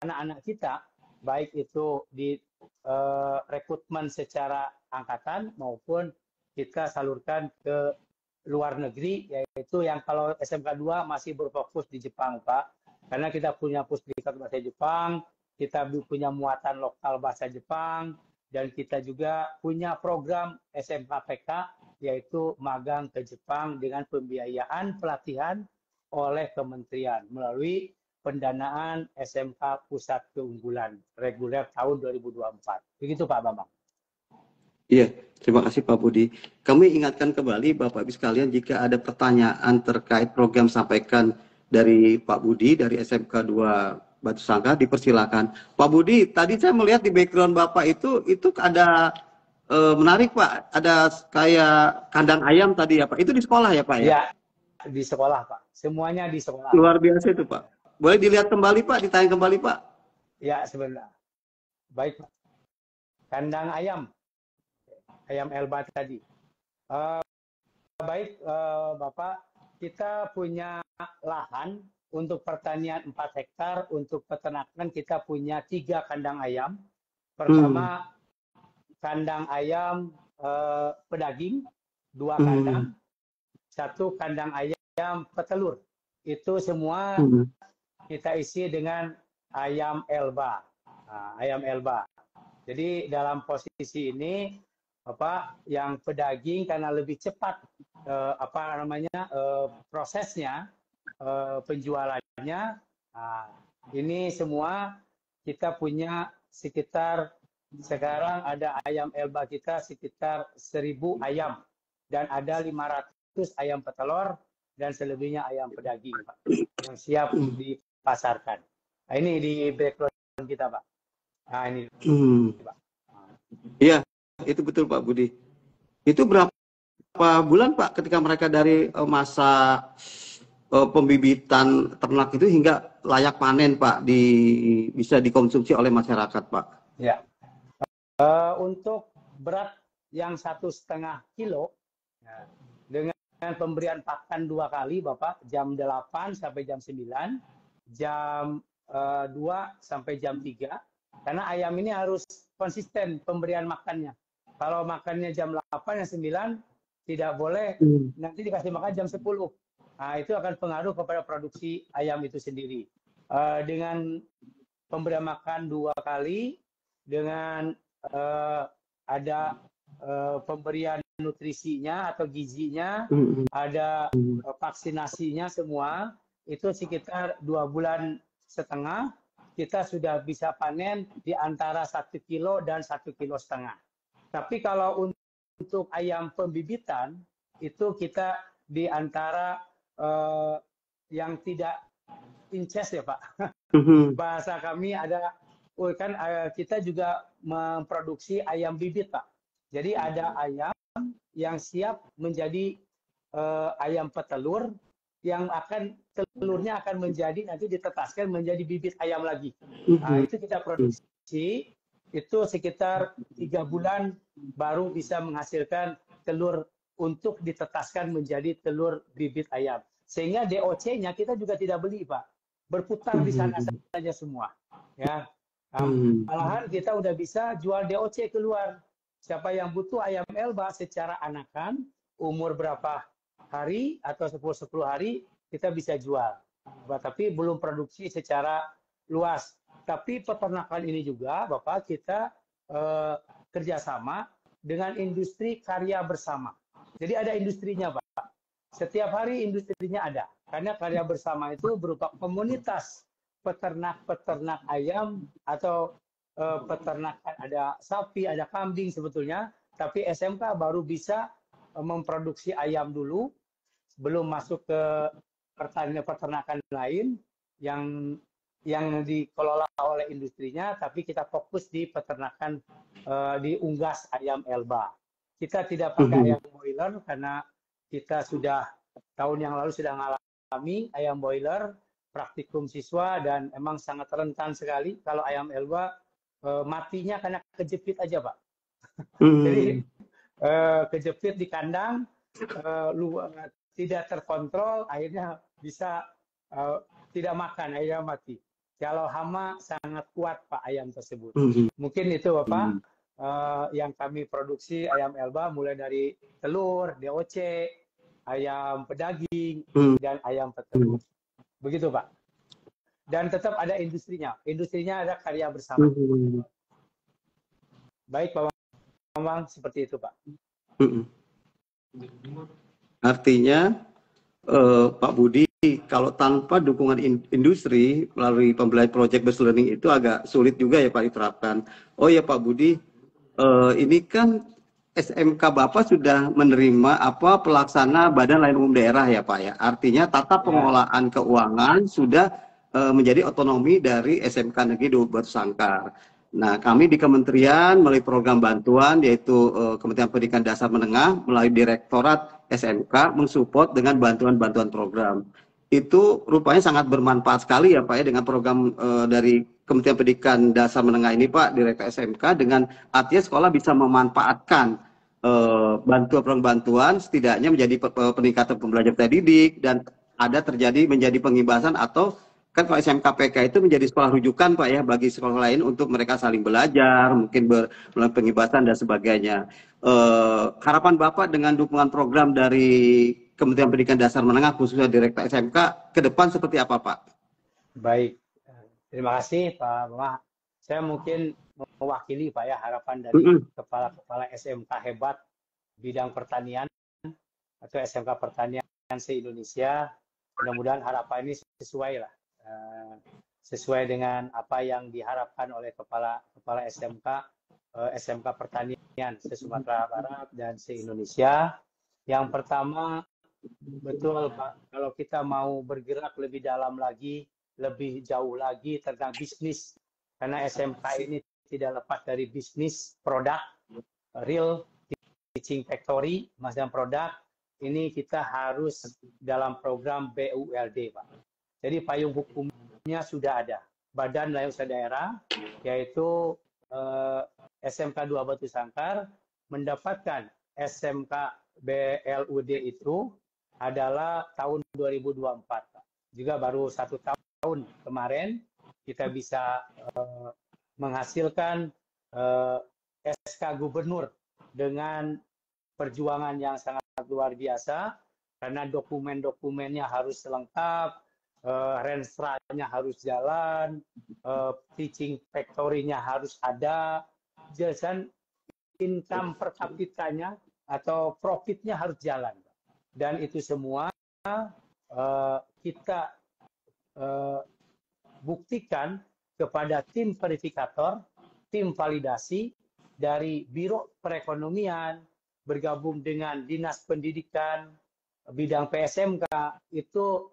D: anak-anak kita, baik itu di rekrutmen secara angkatan maupun kita salurkan ke luar negeri, yaitu yang kalau SMK 2 masih berfokus di Jepang, Pak. Karena kita punya pusdiklat bahasa Jepang, kita punya muatan lokal bahasa Jepang, dan kita juga punya program SMK PK, yaitu magang ke Jepang dengan pembiayaan pelatihan oleh kementerian melalui pendanaan SMK Pusat Keunggulan reguler tahun 2024. Begitu Pak Bambang.
A: Iya, terima kasih Pak Budi. Kami ingatkan kembali Bapak Ibu sekalian, jika ada pertanyaan terkait program sampaikan dari Pak Budi dari SMK 2 Batu Sangkar, dipersilakan. Pak Budi, tadi saya melihat di background Bapak itu ada menarik Pak, ada kayak kandang ayam tadi ya Pak. Itu di sekolah ya Pak ya?
D: Iya, di sekolah Pak. Semuanya di sekolah.
A: Luar biasa itu Pak. Boleh dilihat kembali Pak, ditayang kembali Pak?
D: Ya, sebentar. Baik Pak. Kandang ayam. Ayam Elba tadi. Baik Bapak, kita punya lahan untuk pertanian 4 hektar, untuk peternakan kita punya 3 kandang ayam. Pertama, kandang ayam pedaging, 2 kandang, 1 kandang ayam petelur. Itu semua kita isi dengan ayam Elba. Ayam Elba. Jadi dalam posisi ini, Bapak, yang pedaging karena lebih cepat prosesnya, penjualannya, ini semua kita punya sekitar, sekarang ada ayam Elba kita sekitar 1.000 ayam dan ada 500 ayam petelur dan selebihnya ayam pedaging Pak, yang siap dipasarkan. Nah, ini di background kita, Pak. Nah, ini, Pak.
A: Iya, itu betul Pak Budi. Itu berapa bulan Pak ketika mereka dari masa pembibitan ternak itu hingga layak panen Pak, bisa dikonsumsi oleh masyarakat Pak?
D: Ya. Untuk berat yang 1,5 kilo, ya, dengan pemberian pakan 2 kali Bapak, jam 8 sampai jam 9, jam 2 sampai jam 3, karena ayam ini harus konsisten pemberian makannya. Kalau makannya jam 8 dan 9, tidak boleh nanti dikasih makan jam 10. Nah, itu akan pengaruh kepada produksi ayam itu sendiri. Dengan pemberian makan 2 kali, dengan ada pemberian nutrisinya atau gizinya, ada vaksinasinya semua, itu sekitar 2,5 bulan kita sudah bisa panen di antara 1 kilo dan 1,5 kilo. Tapi kalau untuk ayam pembibitan, itu kita di antara yang tidak inces ya Pak. Bahasa kami ada, kan kita juga memproduksi ayam bibit Pak. Jadi ada ayam yang siap menjadi ayam petelur, yang telurnya akan menjadi, nanti ditetaskan menjadi bibit ayam lagi. Nah, itu kita produksi, itu sekitar 3 bulan baru bisa menghasilkan telur untuk ditetaskan menjadi telur bibit ayam. Sehingga DOC-nya kita juga tidak beli Pak, berputar di sana saja semua. Ya, malahan kita udah bisa jual DOC keluar. Siapa yang butuh ayam Elba secara anakan, umur berapa hari atau 10 hari, kita bisa jual. Tapi belum produksi secara luas. Tapi peternakan ini juga, Bapak, kita kerjasama dengan industri karya bersama. Jadi ada industrinya, Pak. Setiap hari industrinya ada. Karena karya bersama itu berupa komunitas peternak-peternak ayam atau peternakan, ada sapi, ada kambing sebetulnya. Tapi SMK baru bisa memproduksi ayam dulu, belum masuk ke peternakan lain yang dikelola oleh industrinya, tapi kita fokus di peternakan di unggas ayam Elba. Kita tidak pakai ayam boiler karena kita sudah tahun yang lalu sudah mengalami ayam boiler praktikum siswa, dan emang sangat rentan sekali kalau ayam Elba matinya karena kejepit aja Pak. Jadi kejepit di kandang, tidak terkontrol, akhirnya bisa tidak makan, akhirnya mati. Kalau hama sangat kuat Pak ayam tersebut. Mungkin itu Bapak yang kami produksi ayam Elba, mulai dari telur, DOC, ayam pedaging, dan ayam petelur. Begitu Pak. Dan tetap ada industrinya. Industrinya ada karya bersama. Baik Pak Bambang, seperti itu Pak.
A: Artinya Pak Budi, kalau tanpa dukungan industri melalui pembelajaran project based learning itu agak sulit juga ya Pak diterapkan. Oh ya Pak Budi, ini kan SMK Bapak sudah menerima pelaksana Badan Layanan Umum Daerah ya Pak ya. Artinya tata pengelolaan keuangan sudah menjadi otonomi dari SMK Negeri Batu Sangkar. Nah, kami di kementerian melalui program bantuan, yaitu Kementerian Pendidikan Dasar Menengah melalui Direktorat SMK mensupport dengan bantuan-bantuan program. Itu rupanya sangat bermanfaat sekali ya Pak ya, dengan program dari Kementerian Pendidikan Dasar Menengah ini Pak, Direktur SMK, dengan artinya sekolah bisa memanfaatkan bantuan-bantuan setidaknya menjadi peningkatan pembelajaran didik, dan ada terjadi menjadi pengimbasan, atau kan kalau SMK PK itu menjadi sekolah rujukan Pak ya bagi sekolah lain untuk mereka saling belajar, mungkin melalui pengibasan dan sebagainya. Harapan Bapak dengan dukungan program dari Kementerian Pendidikan Dasar Menengah khususnya Direktur SMK ke depan seperti apa Pak?
D: Baik, terima kasih Pak Mama. Saya mungkin mewakili Pak ya harapan dari kepala-kepala SMK hebat bidang pertanian atau SMK Pertanian se-Indonesia. Mudah-mudahan harapan ini sesuai lah. Sesuai dengan apa yang diharapkan oleh kepala SMK Pertanian se-Sumatera Barat dan se-Indonesia. Yang pertama, betul Pak, kalau kita mau bergerak lebih dalam lagi lebih jauh lagi tentang bisnis, karena SMK ini tidak lepas dari bisnis produk, real teaching factory, maksudnya produk. Ini kita harus dalam program BULD, Pak. Jadi payung hukumnya sudah ada. Badan Layanan Usaha Daerah, yaitu SMK 2 Batu Sangkar, mendapatkan SMK BLUD itu adalah tahun 2024. Juga baru 1 tahun kemarin kita bisa menghasilkan SK Gubernur dengan perjuangan yang sangat luar biasa, karena dokumen-dokumennya harus lengkap, Renstra-nya harus jalan, teaching factory-nya harus ada, dan income per kapitanya atau profitnya harus jalan. Dan itu semua kita buktikan kepada tim verifikator, tim validasi dari Biro Perekonomian, bergabung dengan Dinas Pendidikan, bidang PSMK, itu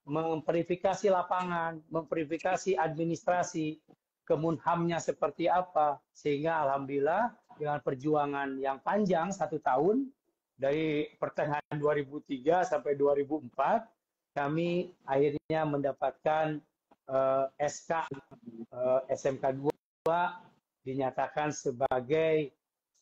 D: memverifikasi lapangan, memverifikasi administrasi, Kemenhamnya seperti apa, sehingga alhamdulillah dengan perjuangan yang panjang 1 tahun, dari pertengahan 2003 sampai 2004, kami akhirnya mendapatkan SK SMK 2 dinyatakan sebagai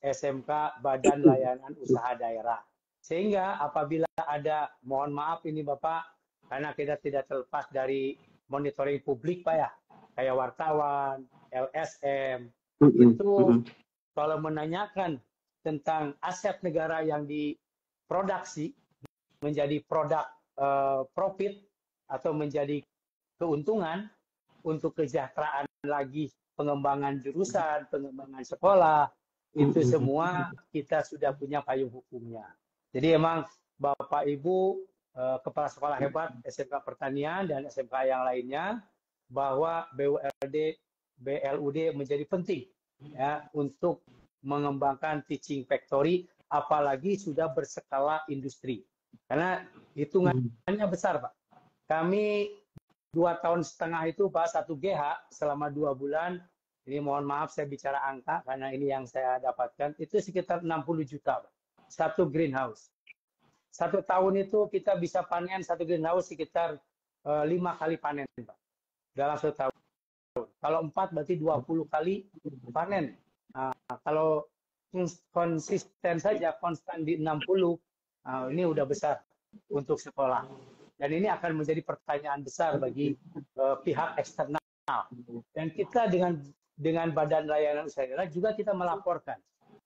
D: SMK Badan Layanan Usaha Daerah. Sehingga apabila ada, mohon maaf ini Bapak, karena kita tidak terlepas dari monitoring publik Pak ya, kayak wartawan, LSM, itu kalau menanyakan tentang aset negara yang diproduksi menjadi produk profit atau menjadi keuntungan untuk kesejahteraan lagi, pengembangan jurusan, pengembangan sekolah, itu semua kita sudah punya payung hukumnya. Jadi emang Bapak Ibu kepala sekolah hebat SMK Pertanian dan SMK yang lainnya, bahwa BLUD menjadi penting ya untuk mengembangkan teaching factory, apalagi sudah berskala industri. Karena hitungannya besar, Pak. Kami 2,5 tahun itu Pak, 1 GH selama 2 bulan, ini mohon maaf saya bicara angka karena ini yang saya dapatkan, itu sekitar 60 juta Pak. 1 greenhouse. 1 tahun itu kita bisa panen 1 greenhouse sekitar 5 kali panen Pak. Dalam 1 tahun. Kalau 4 berarti 20 kali panen. Nah, kalau konsisten saja, konstan di 60, ini udah besar untuk sekolah. Dan ini akan menjadi pertanyaan besar bagi pihak eksternal. Dan kita dengan Badan Layanan Usaha Daerah juga kita melaporkan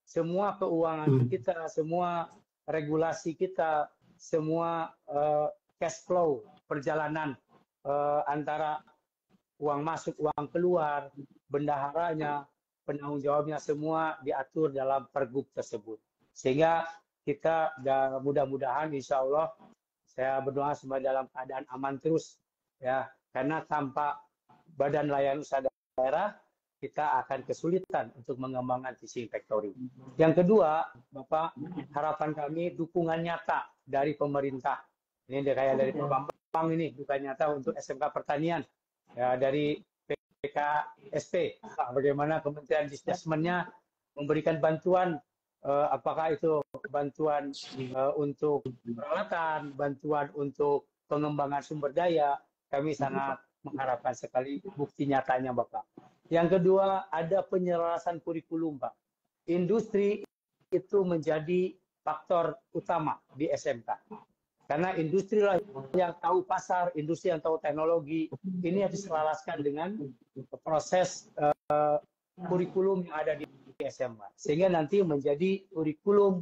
D: semua keuangan kita, semua regulasi kita, semua cash flow perjalanan antara uang masuk, uang keluar, bendaharanya, penanggung jawabnya, semua diatur dalam pergub tersebut. Sehingga kita mudah-mudahan insya Allah, saya berdoa semua dalam keadaan aman terus, ya, karena tanpa Badan Layanan Usaha Daerah kita akan kesulitan untuk mengembangkan teaching factory. Yang kedua, Bapak, harapan kami dukungan nyata dari pemerintah. Ini kayak dari Pak Bambang ini, dukungan nyata untuk SMK Pertanian, ya, dari PKSP, bagaimana Kementerian Disdasmennya memberikan bantuan, apakah itu bantuan untuk peralatan, bantuan untuk pengembangan sumber daya, kami sangat mengharapkan sekali bukti nyatanya Bapak. Yang kedua, ada penyelarasan kurikulum Pak. Industri itu menjadi faktor utama di SMK. Karena industri lah yang tahu pasar, industri yang tahu teknologi, ini harus diselaraskan dengan proses kurikulum yang ada di SMK. Sehingga nanti menjadi kurikulum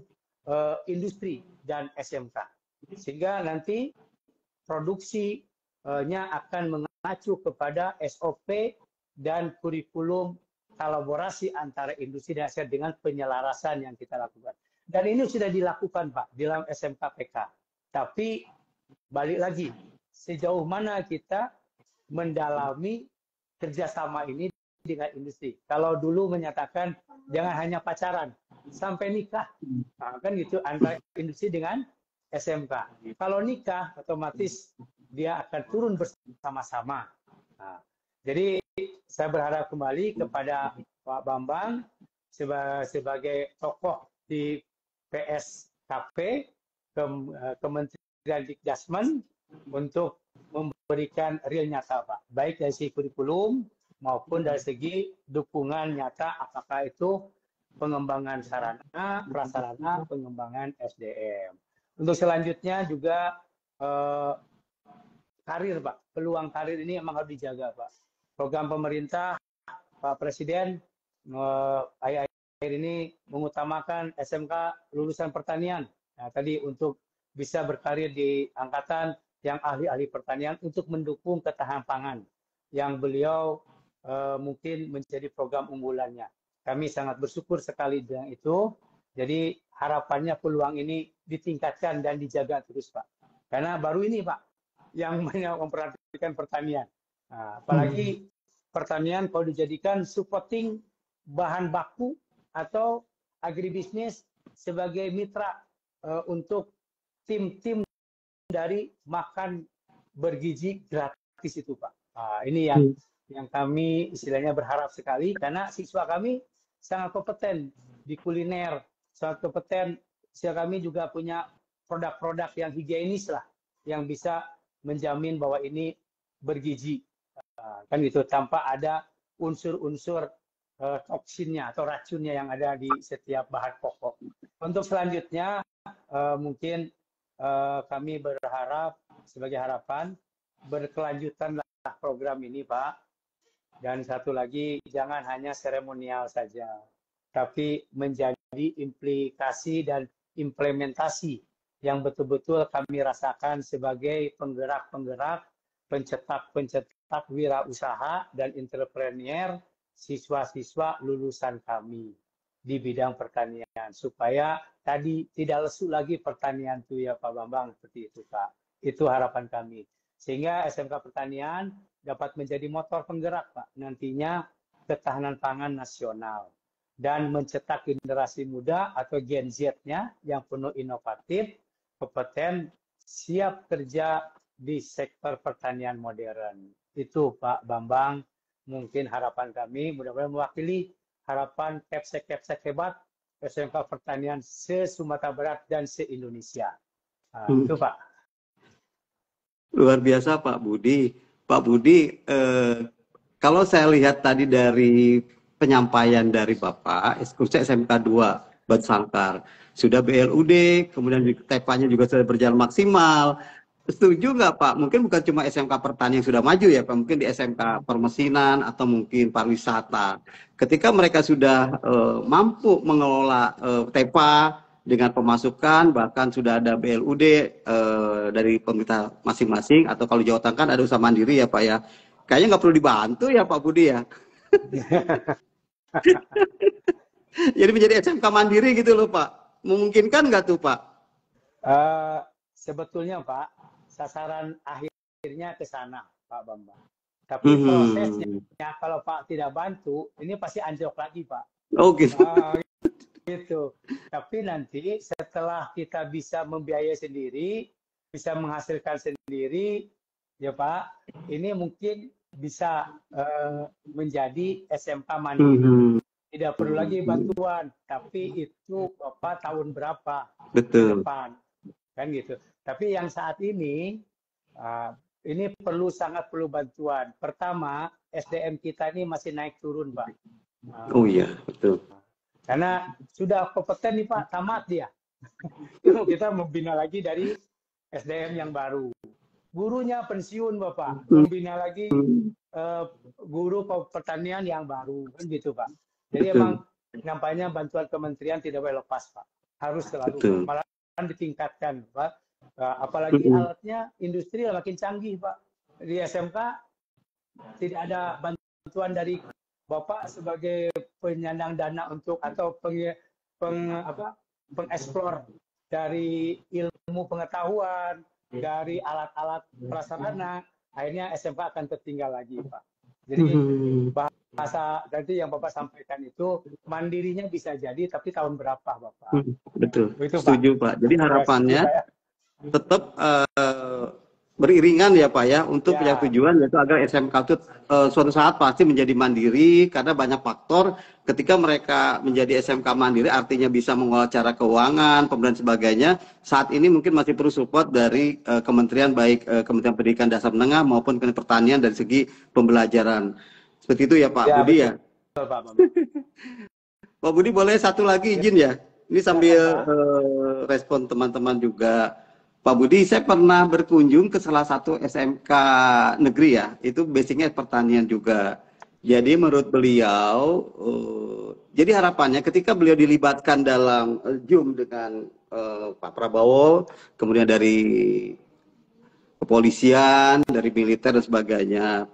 D: industri dan SMK. Sehingga nanti produksinya akan mengacu kepada SOP dan kurikulum kolaborasi antara industri dan SMK dengan penyelarasan yang kita lakukan. Dan ini sudah dilakukan Pak dalam SMK PK. Tapi balik lagi, sejauh mana kita mendalami kerjasama ini dengan industri. Kalau dulu menyatakan jangan hanya pacaran, sampai nikah, nah, kan gitu antara industri dengan SMK. Kalau nikah, otomatis dia akan turun bersama-sama. Nah, jadi saya berharap kembali kepada Pak Bambang sebagai tokoh di PSKP, Kementerian Dikdasmen, untuk memberikan real nyata, Pak. Baik dari segi kurikulum maupun dari segi dukungan nyata, apakah itu pengembangan sarana, prasarana, pengembangan SDM. Untuk selanjutnya juga karir, Pak. Peluang karir ini memang harus dijaga, Pak. Program pemerintah, Pak Presiden, akhir-akhir ini mengutamakan SMK lulusan pertanian. Nah, tadi untuk bisa berkarir di angkatan yang ahli-ahli pertanian untuk mendukung ketahanan pangan yang beliau mungkin menjadi program unggulannya. Kami sangat bersyukur sekali dengan itu. Jadi harapannya peluang ini ditingkatkan dan dijaga terus, Pak. Karena baru ini, Pak, yang banyak memperhatikan pertanian. Nah, apalagi pertanian kalau dijadikan supporting bahan baku atau agribisnis sebagai mitra untuk tim-tim dari makan bergizi gratis itu, Pak. Nah, ini yang kami istilahnya berharap sekali, karena siswa kami sangat kompeten di kuliner, sangat kompeten. Siswa kami juga punya produk-produk yang higienis lah, yang bisa menjamin bahwa ini bergizi, kan gitu, tanpa ada unsur-unsur toksinnya atau racunnya yang ada di setiap bahan pokok. Untuk selanjutnya mungkin kami berharap sebagai harapan berkelanjutanlah program ini, Pak. Dan satu lagi, jangan hanya seremonial saja, tapi menjadi implikasi dan implementasi yang betul-betul kami rasakan sebagai penggerak-penggerak, pencetak-pencetak wirausaha dan entrepreneur siswa-siswa lulusan kami di bidang pertanian, supaya tadi tidak lesu lagi pertanian itu ya Pak Bambang, seperti itu Pak. Itu harapan kami. Sehingga SMK Pertanian dapat menjadi motor penggerak, Pak, nantinya ketahanan pangan nasional dan mencetak generasi muda atau Gen Z-nya yang penuh inovatif, kompeten, siap kerja di sektor pertanian modern. Itu Pak Bambang, mungkin harapan kami, mudah-mudahan mewakili harapan kepsek-kepsek hebat SMK Pertanian se-Sumatera Barat dan se-Indonesia. Itu Pak.
A: Luar biasa Pak Budi. Pak Budi, kalau saya lihat tadi dari penyampaian dari Bapak, eksekusi SMK 2 Batu Sangkar, sudah BLUD, kemudian TEPA-nya juga sudah berjalan maksimal. Setuju nggak Pak? Mungkin bukan cuma SMK Pertanian yang sudah maju ya Pak, mungkin di SMK Permesinan atau mungkin pariwisata. Ketika mereka sudah mampu mengelola TEPA, dengan pemasukan, bahkan sudah ada BLUD dari pemerintah masing-masing, atau kalau Jawa Tengah kan ada usaha mandiri ya Pak ya. Kayaknya nggak perlu dibantu ya Pak Budi ya. Jadi menjadi SMK mandiri gitu loh Pak. Memungkinkan nggak tuh Pak?
D: Sebetulnya Pak, sasaran akhirnya ke sana Pak Bambang. Tapi prosesnya kalau Pak tidak bantu, ini pasti anjlok lagi Pak.
A: Oh gitu.
D: Gitu. Tapi nanti setelah kita bisa membiayai sendiri, bisa menghasilkan sendiri, ya Pak, ini mungkin bisa menjadi SMK mandiri. Tidak perlu lagi bantuan, tapi itu Bapak tahun berapa ke depan, kan gitu. Tapi yang saat ini sangat perlu bantuan. Pertama, SDM kita ini masih naik turun, Pak.
A: Oh iya, betul.
D: Karena sudah kompeten nih Pak, tamat dia. Kita membina lagi dari SDM yang baru. Gurunya pensiun Bapak, membina lagi guru pertanian yang baru, kan gitu Pak. Jadi emang nampaknya bantuan kementerian tidak boleh lepas Pak. Harus selalu, malah ditingkatkan Pak. Apalagi alatnya industri makin canggih Pak. Di SMK tidak ada bantuan dari Bapak sebagai penyandang dana untuk atau pengeksplor dari ilmu pengetahuan, dari alat-alat prasarana, akhirnya SMK akan tertinggal lagi, Pak. Jadi bahasa tadi yang Bapak sampaikan itu mandirinya bisa jadi, tapi tahun berapa, Bapak?
A: Betul, itu, setuju Pak. Jadi harapannya tetap beriringan ya Pak ya, untuk yang
D: Ya,
A: tujuan yaitu agar SMK itu suatu saat pasti menjadi mandiri, karena banyak faktor. Ketika mereka menjadi SMK mandiri artinya bisa mengolah cara keuangan, pemberian sebagainya. Saat ini mungkin masih perlu support dari kementerian, baik Kementerian Pendidikan Dasar Menengah maupun Kementerian Pertanian dari segi pembelajaran. Seperti itu ya Pak
D: ya
A: Budi
D: betul
A: ya.
D: Pak Bambang.
A: Pak Budi boleh satu lagi
D: Ya,
A: izin ya. Ini
D: silakan
A: sambil
D: Pak.
A: respon teman-teman juga. Pak Budi, saya pernah berkunjung ke salah satu SMK negeri ya. Itu basicnya pertanian juga. Jadi menurut beliau, jadi harapannya ketika beliau dilibatkan dalam Zoom dengan Pak Prabowo, kemudian dari kepolisian, dari militer dan sebagainya.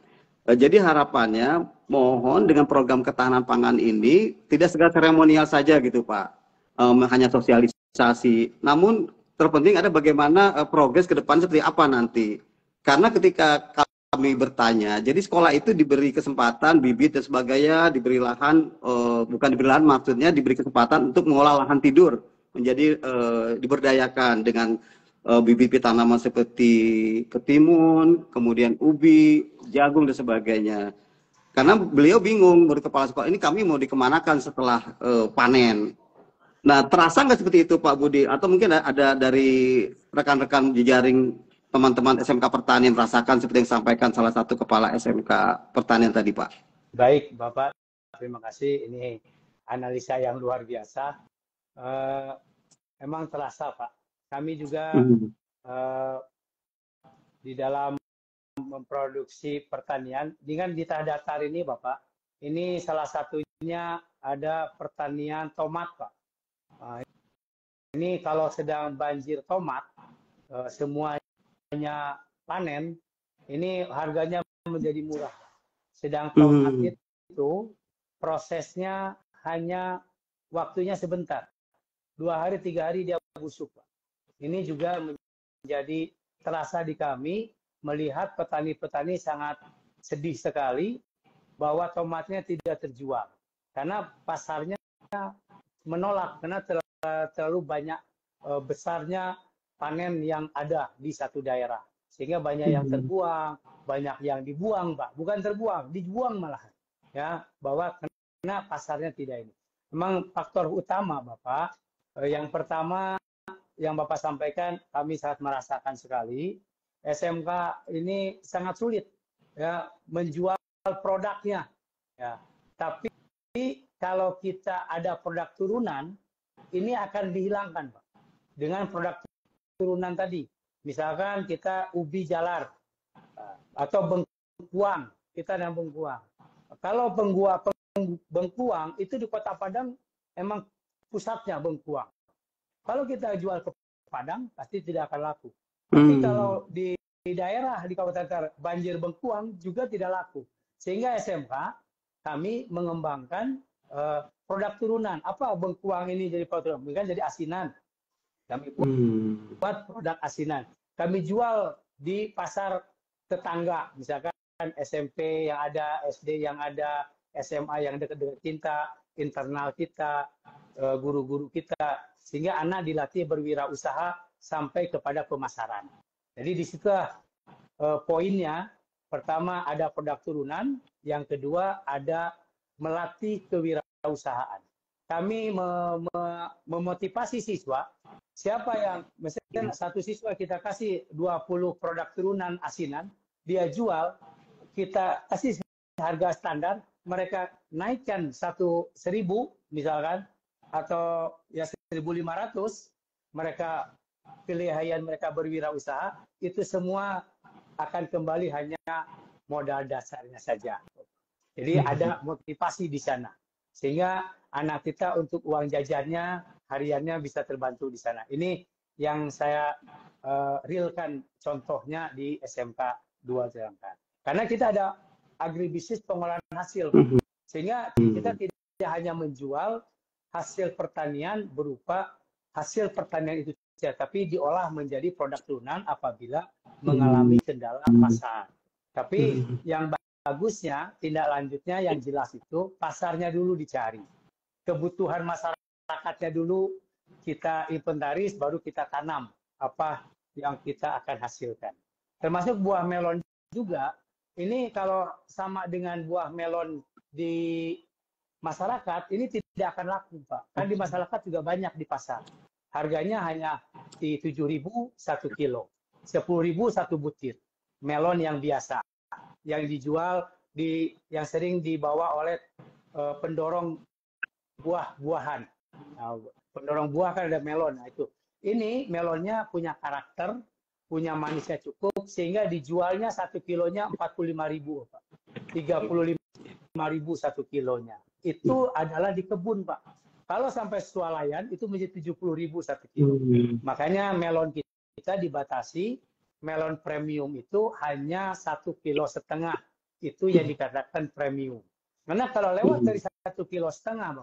A: Jadi harapannya mohon dengan program ketahanan pangan ini tidak sekedar seremonial saja gitu Pak, hanya sosialisasi. Namun terpenting ada bagaimana progres ke depan seperti apa nanti. Karena ketika kami bertanya, jadi sekolah itu diberi kesempatan bibit dan sebagainya, diberi lahan, bukan diberi lahan maksudnya diberi kesempatan untuk mengolah lahan tidur menjadi diberdayakan dengan bibit-bibit tanaman seperti ketimun, kemudian ubi, jagung dan sebagainya. Karena beliau bingung, menurut kepala sekolah ini kami mau dikemanakan setelah panen. Nah, terasa nggak seperti itu Pak Budi? Atau mungkin ada dari rekan-rekan jejaring teman-teman SMK Pertanian rasakan seperti yang disampaikan salah satu kepala SMK Pertanian tadi Pak?
D: Baik Bapak, terima kasih. Ini analisa yang luar biasa. Eh, Emang terasa Pak. Kami juga eh, di dalam memproduksi pertanian dengan di Tanah Datar ini Bapak, ini salah satunya ada pertanian tomat Pak. Ini kalau sedang banjir tomat, semuanya panen, ini harganya menjadi murah. Sedang tomat itu prosesnya hanya waktunya sebentar. 2 hari, 3 hari dia busuk Pak. Ini juga menjadi terasa di kami melihat petani-petani sangat sedih sekali bahwa tomatnya tidak terjual karena pasarnya menolak karena terlalu banyak besarnya panen yang ada di satu daerah sehingga banyak yang terbuang, banyak yang dibuang Pak, bukan terbuang, dibuang malah ya, bahwa karena pasarnya tidak ini. Memang faktor utama Bapak, yang pertama yang Bapak sampaikan kami sangat merasakan sekali. SMK ini sangat sulit ya menjual produknya ya. Tapi kalau kita ada produk turunan ini akan dihilangkan Pak. Dengan produk turunan tadi. Misalkan kita ubi jalar atau bengkuang, kita ada bengkuang. Kalau bengkuang itu di Kota Padang emang pusatnya bengkuang. Kalau kita jual ke Padang pasti tidak akan laku. Tapi kalau di daerah di Kabupaten banjir bengkuang juga tidak laku. Sehingga SMK kami mengembangkan produk turunan. Apa bengkuang ini jadi produk turunan? Kan jadi asinan. Kami buat produk asinan. Kami jual di pasar tetangga, misalkan SMP yang ada, SD yang ada, SMA yang dekat-dekat kita, internal kita, guru-guru kita, sehingga anak dilatih berwirausaha sampai kepada pemasaran. Jadi di situ poinnya, pertama ada produk turunan, yang kedua ada melatih kewirausahaan. Kami memotivasi siswa, siapa yang, misalnya satu siswa kita kasih 20 produk turunan asinan, dia jual, kita kasih harga standar, mereka naikkan 1.000 misalkan, atau ya 1.500, mereka pilihan mereka berwirausaha, itu semua akan kembali hanya modal dasarnya saja. Jadi ada motivasi di sana. Sehingga anak kita untuk uang jajannya, hariannya bisa terbantu di sana. Ini yang saya realkan contohnya di SMK 2 Jayangkan. Karena kita ada agribisnis pengolahan hasil. Sehingga kita tidak hanya menjual hasil pertanian berupa hasil pertanian itu saja, tapi diolah menjadi produk turunan apabila mengalami kendala pasar. Tapi yang bagusnya, tindak lanjutnya yang jelas itu pasarnya dulu dicari. Kebutuhan masyarakatnya dulu kita inventaris, baru kita tanam apa yang kita akan hasilkan. termasuk buah melon juga. Ini kalau sama dengan buah melon di masyarakat, ini tidak akan laku, Pak. Kan di masyarakat juga banyak di pasar. Harganya hanya di 7.000 1 kilo, 10.000 1 butir. Melon yang biasa, yang dijual yang sering dibawa oleh pendorong buah-buahan. Nah, pendorong buah kan ada melon. Nah, itu. Ini melonnya punya karakter, punya manisnya cukup, sehingga dijualnya 1 kilonya 45.000, Pak. 35.000 1 kilonya. Itu adalah di kebun, Pak. Kalau sampai swalayan itu menjadi 70.000 1 kilo. Makanya melon kita dibatasi, melon premium itu hanya 1,5 kilo. Itu yang dikatakan premium. Karena kalau lewat dari 1,5 kilo,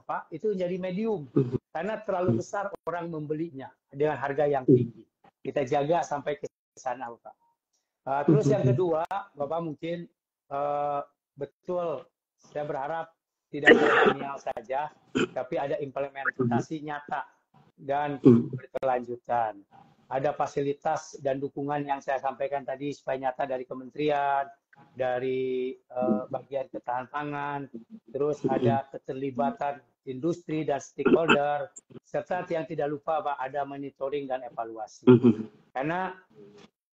D: Bapak, itu menjadi medium. Karena terlalu besar orang membelinya dengan harga yang tinggi. Kita jaga sampai ke sana, Bapak. Terus yang kedua, Bapak mungkin betul, saya berharap tidak kolonial saja, tapi ada implementasi nyata dan berkelanjutan. Ada fasilitas dan dukungan yang saya sampaikan tadi supaya nyata dari kementerian, dari bagian ketahanan pangan, terus ada keterlibatan industri dan stakeholder, serta yang tidak lupa Pak, ada monitoring dan evaluasi. Karena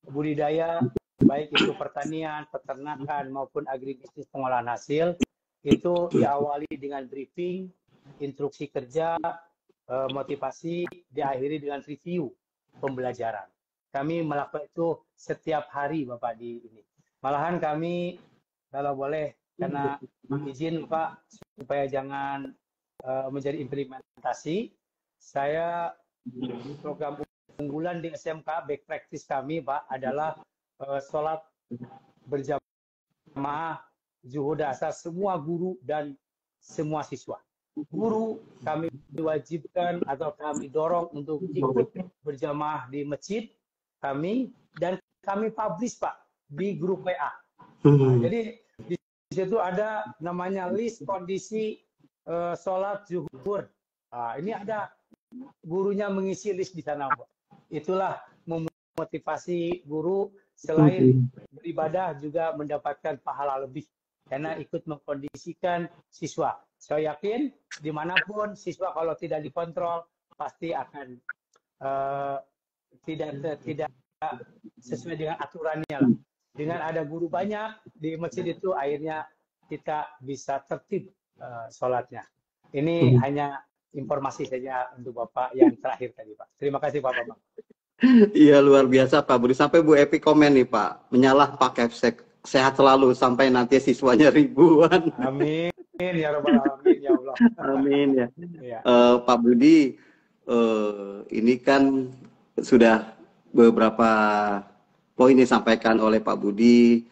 D: budidaya, baik itu pertanian, peternakan, maupun agribisnis pengolahan hasil, itu diawali dengan briefing, instruksi kerja, motivasi, diakhiri dengan review pembelajaran. Kami melakukan itu setiap hari, Bapak, di ini. Malahan kami, kalau boleh, karena izin Pak, supaya jangan menjadi implementasi, saya program unggulan di SMK, back practice kami, Pak, adalah sholat berjamaah zuhur asar semua guru dan semua siswa. Guru kami diwajibkan atau kami dorong untuk ikut berjamaah di masjid kami, dan kami publish Pak di grup WA. Nah, jadi di situ ada namanya list kondisi sholat zuhur. Nah, ini ada gurunya mengisi list di sana, Pak. Itulah memotivasi guru selain beribadah juga mendapatkan pahala lebih karena ikut mengkondisikan siswa. Saya yakin dimanapun siswa kalau tidak dikontrol pasti akan tidak sesuai dengan aturannya lah. Dengan ada guru banyak di masjid itu akhirnya kita bisa tertib sholatnya. Ini hanya informasi saja untuk Bapak yang terakhir tadi, Pak. Terima kasih Pak Bambang.
A: Iya, luar biasa Pak Budi. Sampai Bu Epi komen nih Pak, menyalah Pak Kepsek, sehat selalu sampai nanti siswanya ribuan.
D: Amin ya Rabbal Alamin ya Allah.
A: Amin ya.
D: Ya.
A: Pak Budi, ini kan sudah beberapa poin disampaikan oleh Pak Budi,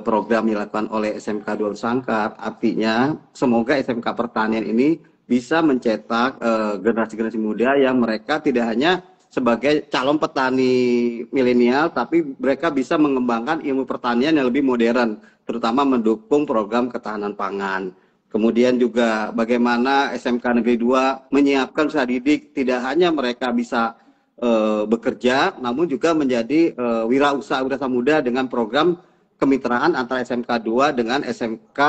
A: program dilakukan oleh SMK 2 Sangkar. Artinya semoga SMK Pertanian ini bisa mencetak generasi-generasi muda yang mereka tidak hanya sebagai calon petani milenial, tapi mereka bisa mengembangkan ilmu pertanian yang lebih modern, terutama mendukung program ketahanan pangan. Kemudian juga bagaimana SMK Negeri 2 menyiapkan usaha didik, tidak hanya mereka bisa bekerja, namun juga menjadi wirausaha muda dengan program kemitraan antara SMK 2 dengan SMK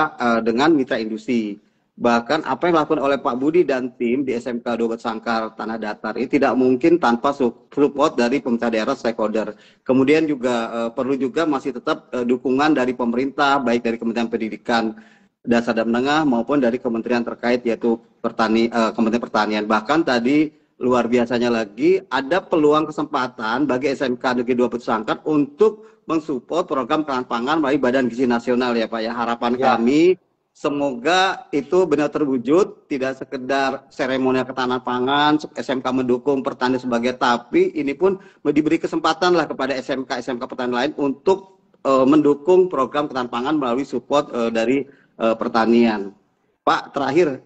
A: dengan mitra industri. Bahkan apa yang dilakukan oleh Pak Budi dan tim di SMK 2 Sangkar Tanah Datar ini tidak mungkin tanpa support dari pemerintah daerah stakeholder. Kemudian juga perlu juga masih tetap dukungan dari pemerintah, baik dari Kementerian Pendidikan Dasar dan Menengah maupun dari kementerian terkait yaitu Kementerian Pertanian. Bahkan tadi luar biasanya lagi ada peluang kesempatan bagi SMK Negeri 2 Sangkar untuk mensupport program ketahanan pangan melalui Badan Gizi Nasional ya Pak ya. Harapan kami semoga itu benar terwujud, tidak sekedar seremonial ketahanan pangan, SMK mendukung pertanian sebagai, tapi ini pun diberi kesempatan lah kepada SMK pertanian lain untuk mendukung program ketahanan pangan melalui support dari pertanian. Pak, terakhir,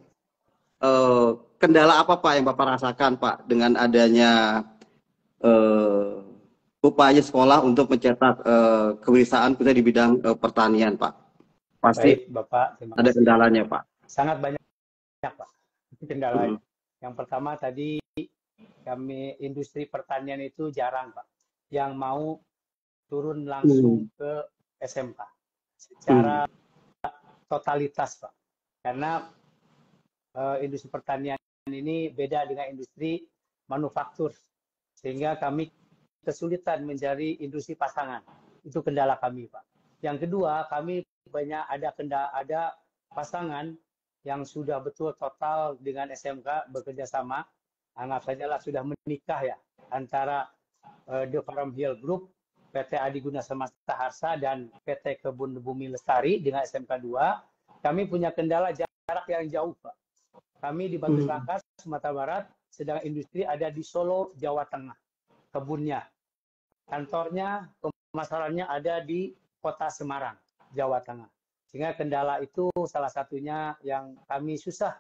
A: kendala apa Pak yang Bapak rasakan Pak dengan adanya upaya sekolah untuk mencetak kewirausahaan kita di bidang pertanian Pak? Pasti
D: baik, Bapak, terima
A: ada
D: kasih.
A: kendalanya Pak.
D: Sangat banyak Pak kendalanya. Yang pertama tadi kami industri pertanian itu jarang Pak yang mau turun langsung ke SMK secara totalitas, Pak. Karena industri pertanian ini beda dengan industri manufaktur, sehingga kami kesulitan mencari industri pasangan. Itu kendala kami, Pak. Yang kedua, kami banyak ada pasangan yang sudah betul total dengan SMK bekerja sama, anggap sajalah sudah menikah ya, antara The Farm Hill Group, PT Adi Guna Semesta Harsa, dan PT Kebun Bumi Lestari dengan SMK 2. Kami punya kendala jarak yang jauh, Pak. Kami di Batu Sangkas, Sumatera Barat, sedang industri ada di Solo, Jawa Tengah, kebunnya. Kantornya, pemasarannya ada di Kota Semarang, Jawa Tengah. Sehingga kendala itu salah satunya yang kami susah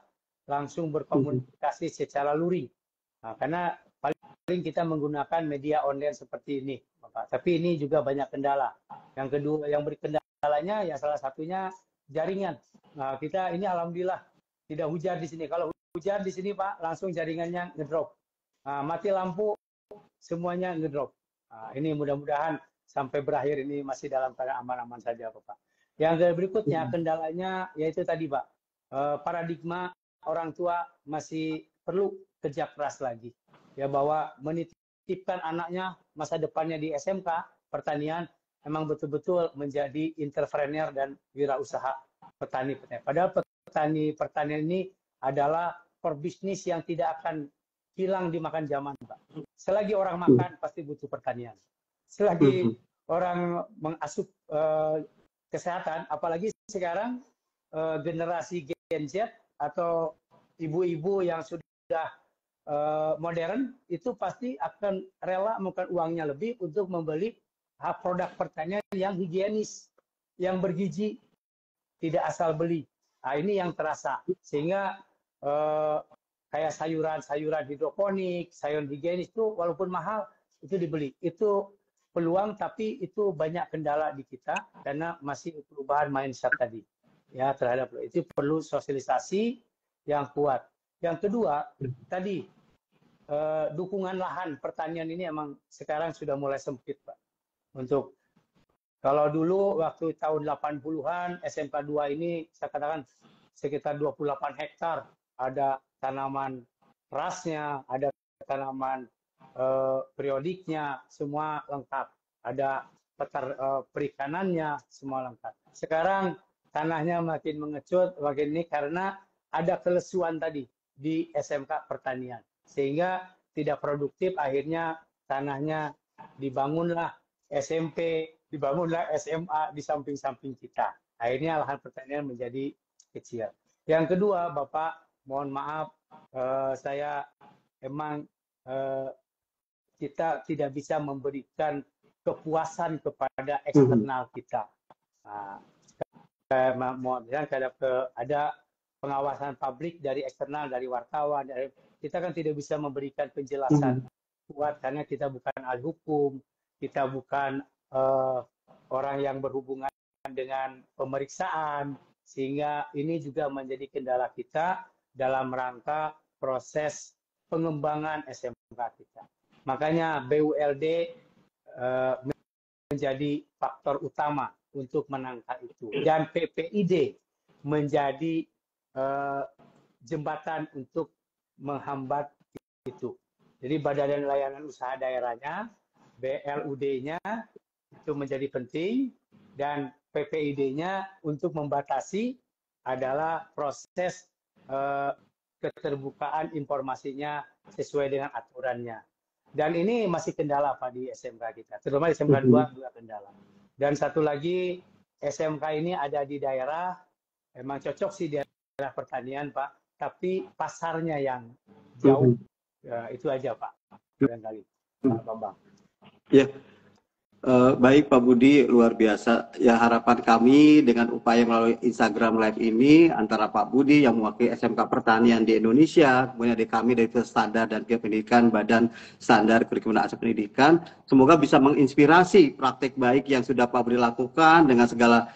D: langsung berkomunikasi secara luring. Nah, karena paling kita menggunakan media online seperti ini, Bapak. Tapi ini juga banyak kendala. Yang kedua, yang berkendalanya, ya salah satunya jaringan. Nah, kita ini alhamdulillah tidak hujan di sini. Kalau hujan di sini, Pak, langsung jaringannya ngedrop. Nah, mati lampu, semuanya ngedrop. Nah, ini mudah-mudahan sampai berakhir ini masih dalam keadaan aman-aman saja, Pak. Yang berikutnya, kendalanya yaitu tadi, Pak, paradigma orang tua masih perlu kerja keras lagi. Ya, bahwa menitipkan anaknya masa depannya di SMK pertanian memang betul-betul menjadi entrepreneur dan wirausaha petani. Padahal petani pertanian ini adalah perbisnis yang tidak akan hilang dimakan zaman, Pak. Selagi orang makan pasti butuh pertanian. Selagi orang mengasup kesehatan, apalagi sekarang generasi Gen Z atau ibu-ibu yang sudah modern, itu pasti akan rela mengeluarkan uangnya lebih untuk membeli produk pertanian yang higienis, yang bergizi, tidak asal beli. Nah, ini yang terasa. Sehingga kayak sayuran-sayuran hidroponik, sayuran higienis itu walaupun mahal, itu dibeli. Itu peluang, tapi itu banyak kendala di kita karena masih perubahan mindset tadi. Ya, terhadap itu perlu sosialisasi yang kuat. Yang kedua, tadi dukungan lahan pertanian ini emang sekarang sudah mulai sempit, Pak. Untuk kalau dulu waktu tahun 80-an SMK 2 ini saya katakan sekitar 28 hektar, ada tanaman rasnya, ada tanaman periodiknya, semua lengkap. Ada perikanannya, semua lengkap. Sekarang tanahnya makin mengecut, makin ini karena ada kelesuan tadi di SMK pertanian. Sehingga tidak produktif, akhirnya tanahnya dibangunlah SMP, dibangunlah SMA di samping-samping kita. Akhirnya lahan pertanian menjadi kecil. Yang kedua, Bapak, mohon maaf, saya emang kita tidak bisa memberikan kepuasan kepada eksternal kita. Ada pengawasan publik dari eksternal, dari wartawan, kita kan tidak bisa memberikan penjelasan kuat karena kita bukan ahli hukum, kita bukan orang yang berhubungan dengan pemeriksaan, sehingga ini juga menjadi kendala kita dalam rangka proses pengembangan SMK kita. Makanya BULD menjadi faktor utama untuk menangkal itu, dan PPID menjadi jembatan untuk menghambat itu. Jadi Badan Layanan Usaha Daerahnya, BLUD-nya itu menjadi penting, dan PPID-nya untuk membatasi adalah proses keterbukaan informasinya sesuai dengan aturannya. Dan ini masih kendala, Pak, di SMK kita, terutama di SMK 2 juga kendala. Dan satu lagi, SMK ini ada di daerah, memang cocok sih di daerah pertanian, Pak, tapi pasarnya yang jauh. Ya, itu aja, Pak, barangkali, Pak Bambang.
A: Ya, baik Pak Budi, luar biasa. Ya, harapan kami dengan upaya melalui Instagram Live ini antara Pak Budi yang mewakili SMK Pertanian di Indonesia, kemudian dari kami dari Standar dan Pendidikan, Badan Standar Kurikulum Asas Pendidikan, semoga bisa menginspirasi praktek baik yang sudah Pak Budi lakukan dengan segala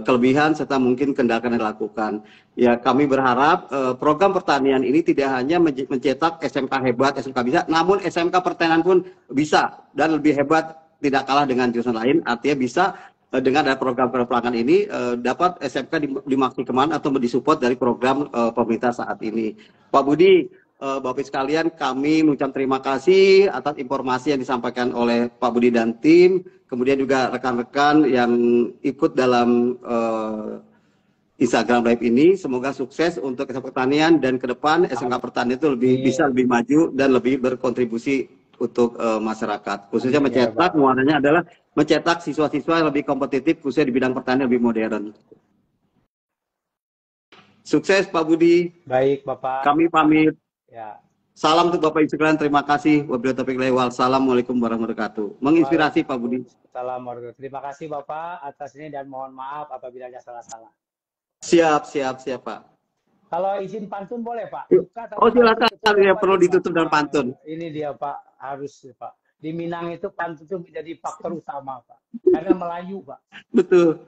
A: kelebihan serta mungkin kendala yang dilakukan. Ya, kami berharap program pertanian ini tidak hanya mencetak SMK hebat, SMK bisa, namun SMK pertanian pun bisa dan lebih hebat tidak kalah dengan jurusan lain, artinya bisa dengan ada program pelanggan ini dapat SMK dimaksimalkan atau disupport dari program pemerintah saat ini. Pak Budi, Bapak sekalian, kami mengucapkan terima kasih atas informasi yang disampaikan oleh Pak Budi dan tim, kemudian juga rekan-rekan yang ikut dalam Instagram Live ini. Semoga sukses untuk SMK Pertanian dan ke depan SMK Pertanian itu bisa lebih maju dan lebih berkontribusi untuk masyarakat. Khususnya mencetak, muaranya adalah mencetak siswa-siswa yang lebih kompetitif khususnya di bidang pertanian lebih modern. Sukses Pak Budi.
D: Baik Bapak.
A: Kami pamit.
D: Ya.
A: Salam untuk Bapak Ibu sekalian. Terima kasih. Wabillahi taufiq wal hidayah. Assalamualaikum warahmatullahi wabarakatuh. Menginspirasi Pak Budi.
D: Assalamualaikum. Terima kasih Bapak atas ini dan mohon maaf apabila ada salah-salah.
A: Siap Pak.
D: Kalau izin pantun boleh Pak?
A: Oh silakan, ya perlu ditutup dengan pantun.
D: Ini dia Pak, harus Pak. Di Minang itu pantun itu menjadi faktor utama Pak. Karena Melayu Pak.
A: Betul.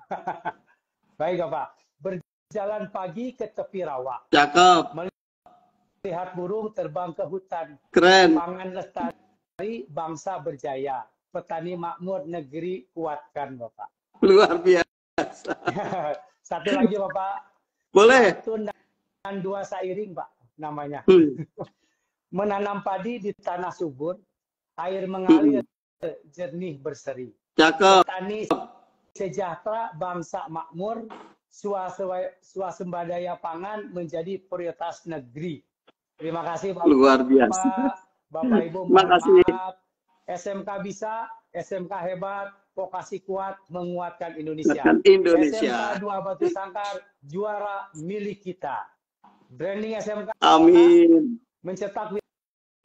D: Baik Pak. Berjalan pagi ke tepi rawa.
A: Cakep.
D: Melihat burung terbang ke hutan.
A: Keren.
D: Pangan lestari, bangsa berjaya. Petani makmur, negeri kuatkan Bapak.
A: Luar biasa.
D: Satu lagi Bapak.
A: Boleh.
D: Pantun dan dua sairing Pak namanya. Menanam padi di tanah subur, air mengalir jernih berseri.
A: Cakep.
D: Petani sejahtera, bangsa makmur, swasembadaya pangan menjadi prioritas negeri. Terima kasih Bapak.
A: Luar biasa.
D: Bapak Ibu,
A: makasih.
D: SMK bisa, SMK hebat, vokasi kuat, menguatkan Indonesia. SMK 2 Batu Sangkar, juara milik kita. Branding SMK
A: Amin.
D: mencetak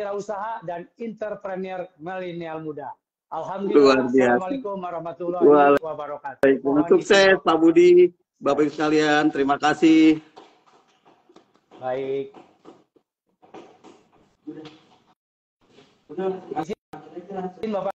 D: wirausaha dan entrepreneur milenial muda. Alhamdulillah. Assalamualaikum warahmatullahi wabarakatuh.
A: Sukses Pak Budi, Bapak Ibu sekalian. Terima kasih.
D: Baik. Izin Bapak.